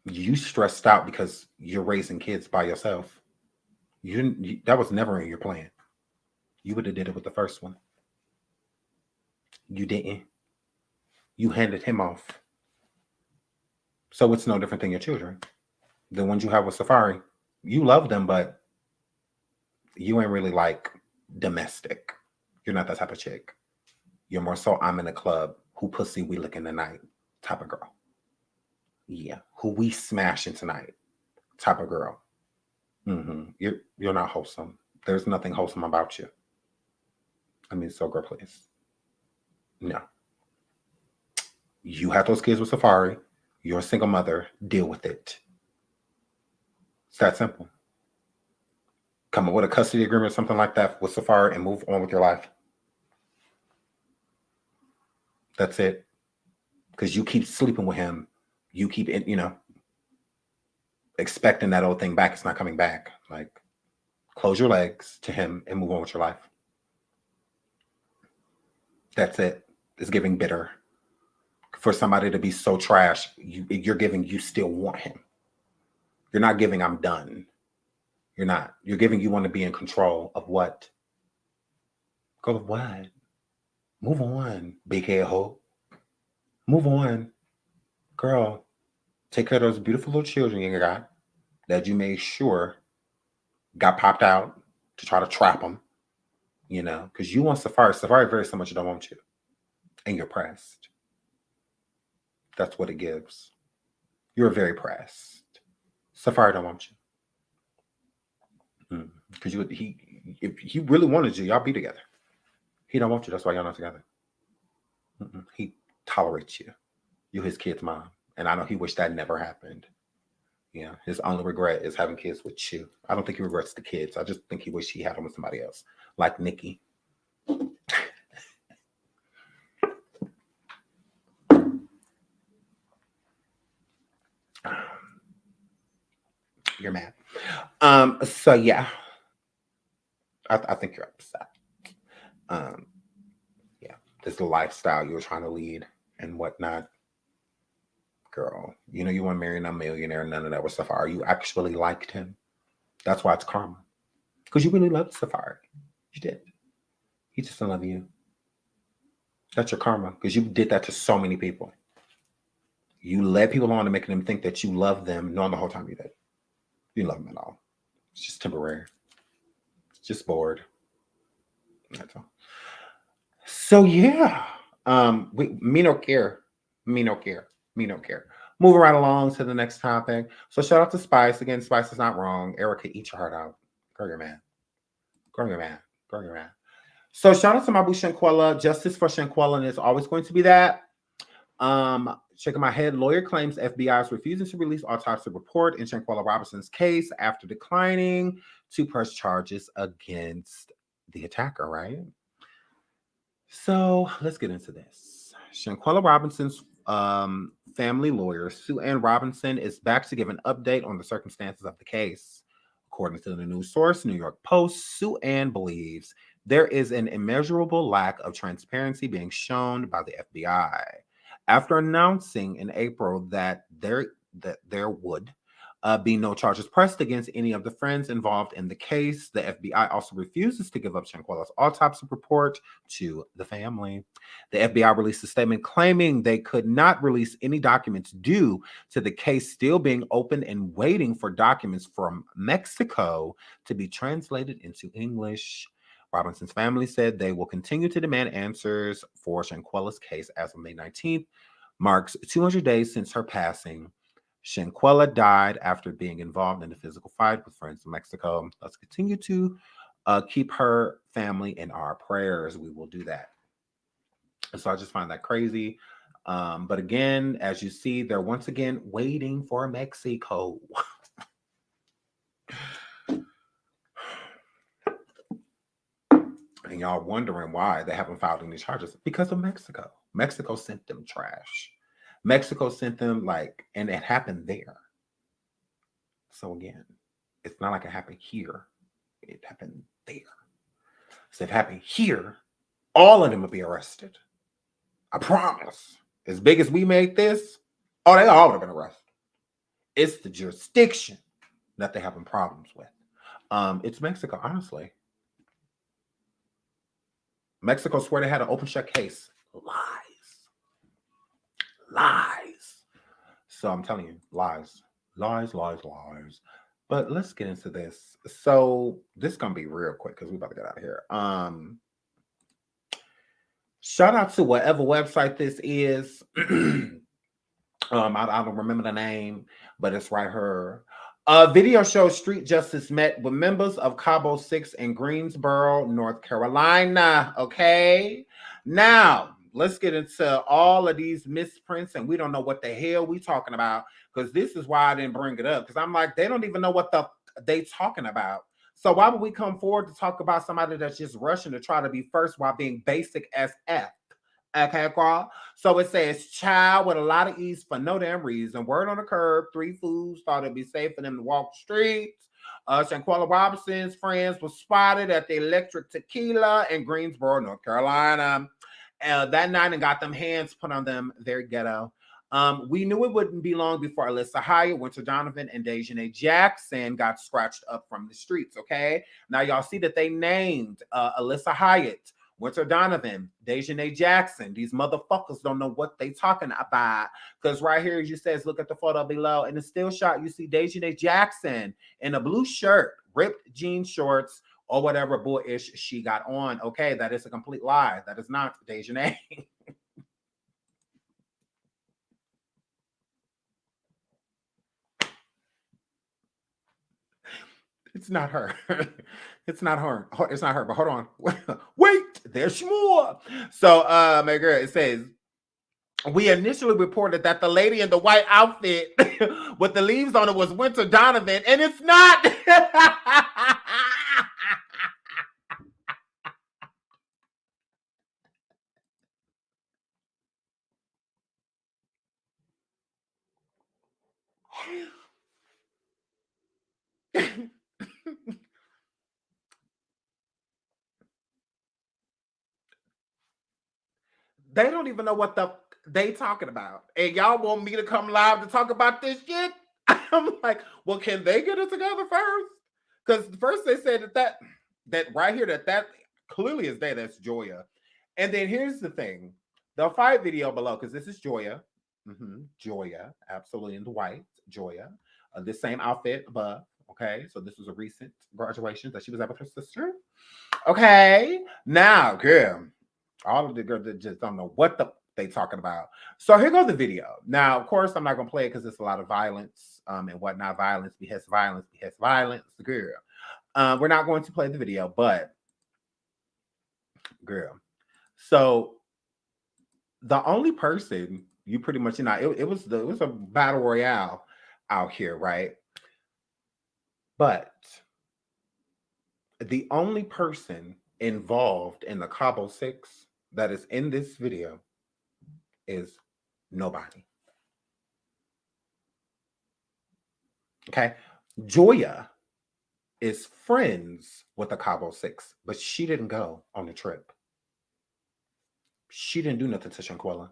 You stressed out because you're raising kids by yourself. That was never in your plan. You would have did it with the first one. You didn't. You handed him off. So it's no different than your children. The ones you have with Safari, you love them, but you ain't really like domestic. You're not that type of chick. You're more so, I'm in a club. Who pussy we looking tonight? type of girl. Yeah, who we smashing tonight type of girl. You're not wholesome. There's nothing wholesome about you. I mean, so girl, please. No. You had those kids with Safari. You're a single mother. Deal with it. It's that simple. Come up with a custody agreement or something like that with Safari and move on with your life. That's it. Because you keep sleeping with him. You keep, expecting that old thing back. It's not coming back. Like, close your legs to him and move on with your life. That's it. It's giving bitter. For somebody to be so trash, you're giving, you still want him. You're not giving, I'm done. You're not. You're giving, you want to be in control of what? Go with what? Move on, big head hoe. Move on. Girl, take care of those beautiful little children you got that you made sure got popped out to try to trap them, because you want Safari. Safari very so much don't want you. And you're pressed. That's what it gives. You're very pressed. Safari don't want you. Because if he really wanted you, y'all be together. He don't want you. That's why y'all not together. He tolerates you. You're his kid's mom. And I know he wished that never happened. Yeah, his only regret is having kids with you. I don't think he regrets the kids. I just think he wished he had them with somebody else. Like Nikki. You're mad. So yeah. I think you're upset. Yeah. This lifestyle you were trying to lead and whatnot. Girl, you want to marry a millionaire, none of that was Safari. You actually liked him. That's why it's karma. Because you really loved Safari. You did. He just didn't love you. That's your karma. Because you did that to so many people. You led people on to making them think that you love them, knowing the whole time you did. You love them at all. It's just temporary. It's just bored. That's all. So yeah. Me no care. Moving right along to the next topic. So shout out to Spice. Again, Spice is not wrong. Erica, eat your heart out. Girl, you're mad. So shout out to my boo Shanquella. Justice for Shanquella, and it's always going to be that. Shaking my head. Lawyer claims FBI is refusing to release autopsy report in Shanquella Robinson's case after declining to press charges against the attacker, right? So let's get into this. Shanquella Robinson's family lawyer, Sue Ann Robinson, is back to give an update on the circumstances of the case. According to the news source, New York Post, Sue Ann believes there is an immeasurable lack of transparency being shown by the FBI. After announcing in April that there would be no charges pressed against any of the friends involved in the case, the FBI also refuses to give up Shanquella's autopsy report to the family. The FBI released a statement claiming they could not release any documents due to the case still being open and waiting for documents from Mexico to be translated into English. Robinson's family said they will continue to demand answers for Shanquella's case as of May 19th, marks 200 days since her passing. Shanquella died after being involved in a physical fight with friends in Mexico. Let's continue to keep her family in our prayers. We will do that. So I just find that crazy. But again, as you see, they're once again waiting for Mexico. And y'all wondering why they haven't filed any charges. Because of Mexico. Mexico sent them trash. Mexico sent them and it happened there. So again, it's not like it happened here. It happened there. So if it happened here, all of them will be arrested. I promise. As big as we made this, they all would have been arrested. It's the jurisdiction that they're having problems with. It's Mexico, honestly. Mexico swear they had an open shut case. Lies. So I'm telling you, lies. But let's get into this. So this is gonna be real quick because we're about to get out of here. Shout out to whatever website this is. I don't remember the name, but it's right here. Video shows Street Justice met with members of Cabo 6 in Greensboro, North Carolina. Okay. Now, let's get into all of these misprints, and we don't know what the hell we talking about, because this is why I didn't bring it up, because I'm like, they don't even know what they talking about. So why would we come forward to talk about somebody that's just rushing to try to be first while being basic as F? Okay, Carl. So it says child with a lot of ease for no damn reason. Word on the curb. 3 fools thought it'd be safe for them to walk the streets. Shanquella Robinson's friends were spotted at the Electric Tequila in Greensboro, North Carolina. That night and got them hands put on them. Very ghetto. We knew it wouldn't be long before Alyssa Hyatt, Winter Donovan, and Dejanay Jackson got scratched up from the streets. Okay. Now y'all see that they named Alyssa Hyatt, Winter Donovan, Dejanay Jackson. These motherfuckers don't know what they talking about. Because right here, you says, look at the photo below. In the still shot, you see Dejanay Jackson in a blue shirt, ripped jean shorts, or whatever boyish she got on. Okay, that is a complete lie. That is not Dejanay. It's not her. It's not her. It's not her, but hold on. Wait, there's more. So, my girl, it says, we initially reported that the lady in the white outfit with the leaves on it was Winter Donovan, and it's not. They don't even know what they talking about. And y'all want me to come live to talk about this shit? I'm like, well, can they get it together first? Because first they said that right here, that clearly is that's Joya. And then here's the thing. The fight video below, because this is Joya. Joya, absolutely in the white, Joya. The same outfit above. Okay, so this was a recent graduation that she was at with her sister. Okay, now, girl, all of the girls that just don't know what they talking about. So here goes the video. Now, of course, I'm not gonna play it because it's a lot of violence and whatnot. Violence behests violence behests violence. Girl, we're not going to play the video, but girl. So the only person you pretty much, you know, it was a battle royale out here, right? But the only person involved in the Cabo 6 that is in this video is nobody. Okay. Joya is friends with the Cabo 6, but she didn't go on the trip. She didn't do nothing to Shanquella.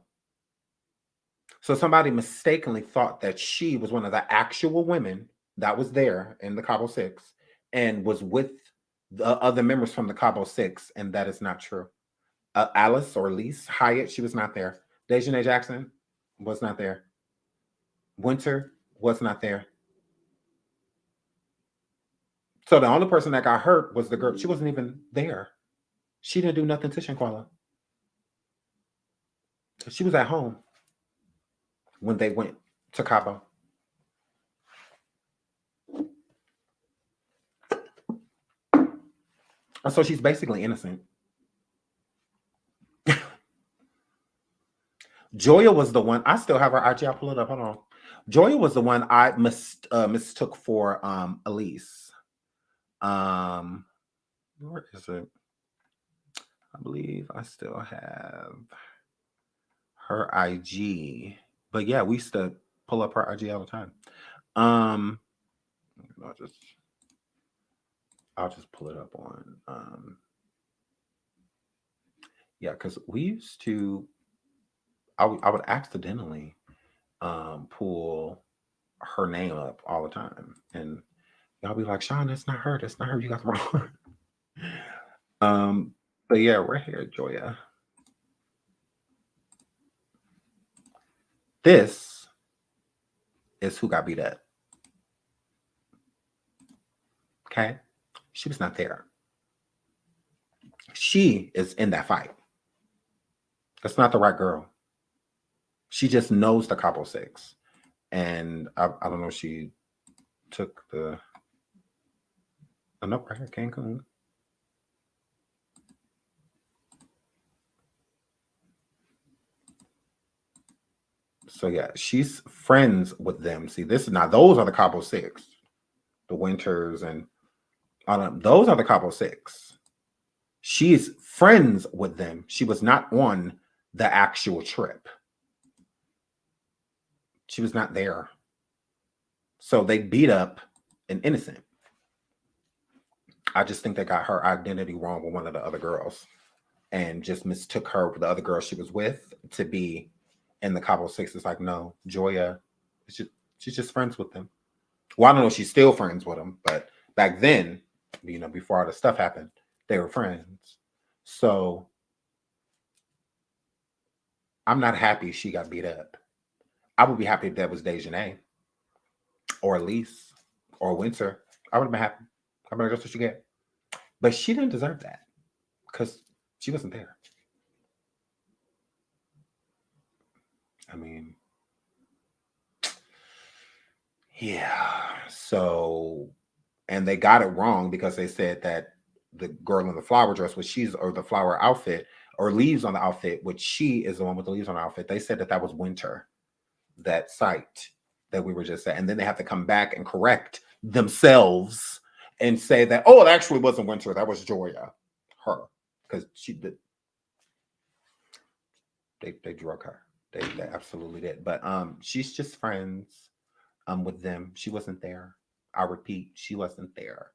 So somebody mistakenly thought that she was one of the actual women that was there in the Cabo 6 and was with the other members from the Cabo 6, and that is not true. Alice or Elise Hyatt, she was not there. Dejanay Jackson was not there. Winter was not there. So the only person that got hurt was the girl. She wasn't even there. She didn't do nothing to Shanquella. She was at home when they went to Cabo. So she's basically innocent. Joya was the one. I still have her IG. I'll pull it up. Hold on. Joya was the one I mistook for Elise. Where is it? I believe I still have her IG. But yeah, we used to pull up her IG all the time. I'll just pull it up on yeah, because we used to I would accidentally pull her name up all the time, and y'all be like, Sean, that's not her, you got the wrong. But yeah, right here, Joya. This is who got beat up. Okay, she was not there. She is in that fight. That's not the right girl. She just knows the Cabo 6. And I don't know if she took the... Oh, no, right here, Cancun. So yeah, she's friends with them. See, this is now those are the Cabo 6, the Winters and those are the Cabo 6. She's friends with them. She was not on the actual trip. She was not there. So they beat up an innocent. I just think they got her identity wrong with one of the other girls and just mistook her with the other girl she was with to be in the Cabo 6. It's like, no, Joya, she's just friends with them. Well, I don't know if she's still friends with them, but back then, you know, before all the stuff happened, they were friends. So I'm not happy she got beat up. I would be happy if that was Dejanay or Elise or Winter. I would have been happy. I mean, that's what you get. But she didn't deserve that because she wasn't there. I mean, yeah. So, and they got it wrong because they said that the girl in the flower dress, or the flower outfit, or leaves on the outfit, which she is the one with the leaves on the outfit. They said that was Winter, that site that we were just at. And then they have to come back and correct themselves and say that, oh, it actually wasn't Winter. That was Joya, her. Because she did. They drug her. They absolutely did. But she's just friends with them. She wasn't there. I repeat, she wasn't there.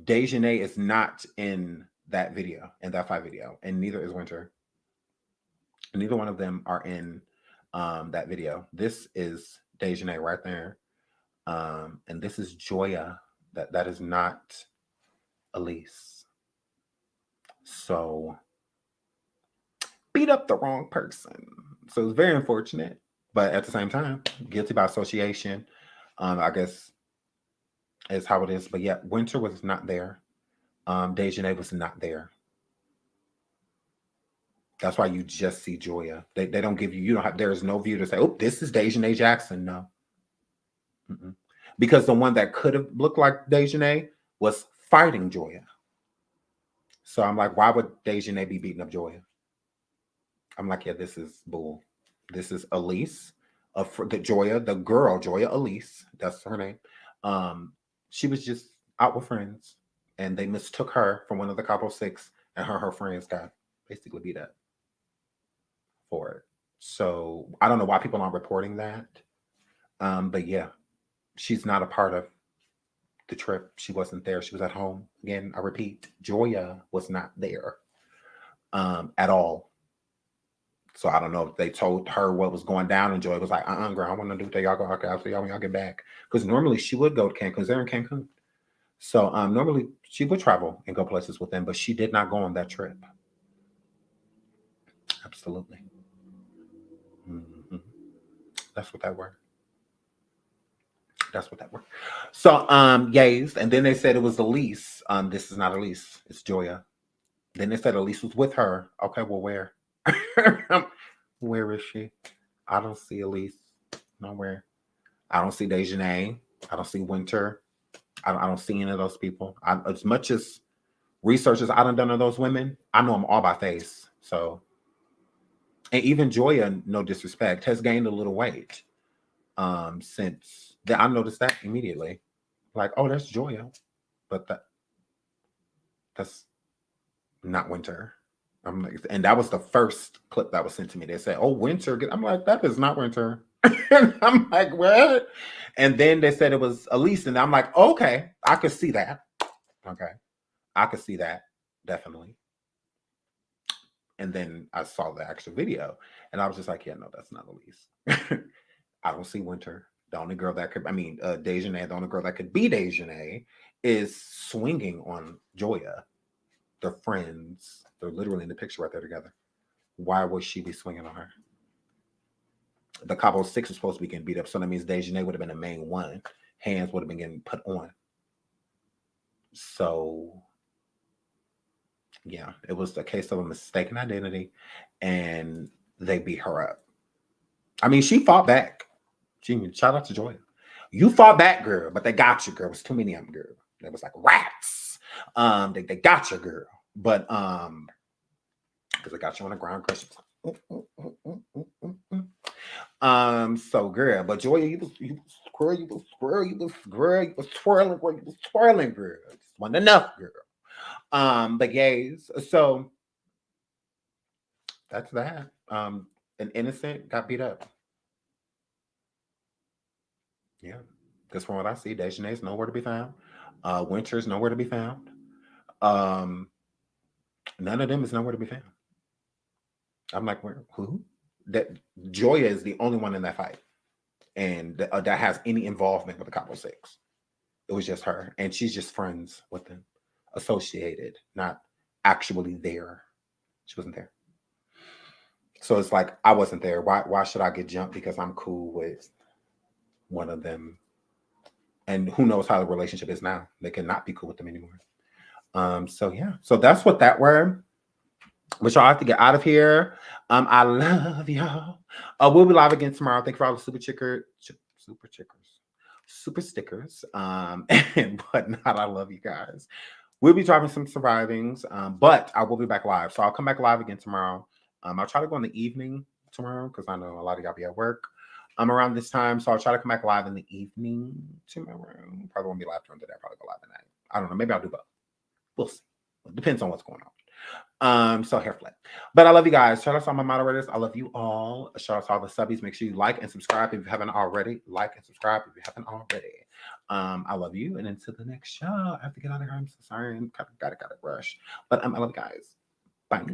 Dejanay is not in that video, in that fight video, and neither is Winter. Neither one of them are in that video. This is Dejanay right there. And this is Joya. That is not Elise. So beat up the wrong person. So it's very unfortunate, but at the same time, guilty by association. I guess is how it is. But yeah, Winter was not there. Dejanay was not there. That's why you just see Joya. They don't give you don't have, there is no view to say, oh, this is Dejanay Jackson. No. Mm-mm. Because the one that could have looked like Dejanay was fighting Joya. So I'm like, why would Dejanay be beating up Joya? I'm like, yeah, this is bull. This is Elise, the Joya, the girl, Joya Elise. That's her name. She was just out with friends, and they mistook her for one of the Cabo 6, and her friends got basically beat up for it. So I don't know why people aren't reporting that. But yeah, she's not a part of the trip. She wasn't there. She was at home. Again, I repeat, Joya was not there at all. So I don't know if they told her what was going down, and Joy was like, girl, I want to do that. Y'all go, okay, I'll see y'all when y'all get back. Because normally she would go to Cancun, because they're in Cancun. So normally she would travel and go places with them, but she did not go on that trip. Absolutely. Mm-hmm. That's what that were. That's what that were. So, yays. And then they said it was Elise. This is not Elise. It's Joya. Then they said Elise was with her. Okay, well, where? Where is she? I don't see Elise. Nowhere. I don't see Dejanay. I don't see Winter. I don't see any of those people. As much as research as I done on those women, I know them all by face. So, and even Joya, no disrespect, has gained a little weight since that. I noticed that immediately. Like, oh, that's Joya, but that's not Winter. I'm like, and that was the first clip that was sent to me. They said, "Oh, Winter." I'm like, that is not Winter. And I'm like, what? And then they said it was Elise, and I'm like, okay, I could see that. Okay, I could see that definitely. And then I saw the actual video, and I was just like, yeah, no, that's not Elise. I don't see Winter. The only girl that could, Dejanay, the only girl that could be Dejanay is swinging on Joya. They're friends. They're literally in the picture right there together. Why would she be swinging on her? The Cabo 6 is supposed to be getting beat up, so that means Dejanay would have been the main one. Hands would have been getting put on. So, yeah, it was a case of a mistaken identity, and they beat her up. I mean, she fought back. Shout out to Joya. You fought back, girl, but they got you, girl. It was too many of them, girl. It was like rats. They got you, girl. But because they got you on the ground, crushing. So girl, but Joya, you was twirling, girl. Just wasn't enough, girl. But yes, so that's that. An innocent got beat up. Yeah, because from what I see, Dejanay's nowhere to be found. Winter's nowhere to be found. None of them is nowhere to be found. I'm like, who? That Joya is the only one in that fight, and that has any involvement with the Cabo 6. It was just her, and she's just friends with them, associated, not actually there. She wasn't there. So it's like, I wasn't there. Why should I get jumped because I'm cool with one of them? And who knows how the relationship is now? They cannot be cool with them anymore. So yeah. So that's what that were. But y'all have to get out of here. I love y'all. We'll be live again tomorrow. Thank you for all the super stickers. And whatnot. I love you guys. We'll be driving some survivings. But I will be back live. So I'll come back live again tomorrow. I'll try to go in the evening tomorrow because I know a lot of y'all be at work around this time. So I'll try to come back live in the evening tomorrow. Probably won't be live during the day. I'll probably go live at night. I don't know. Maybe I'll do both. We'll see. It depends on what's going on. So hair flip. But I love you guys. Shout out to all my moderators. I love you all. Shout out to all the subbies. Make sure you like and subscribe if you haven't already. Like and subscribe if you haven't already. I love you. And until the next show, I have to get out of here. I'm so sorry. Gotta rush. But I love you guys. Bye.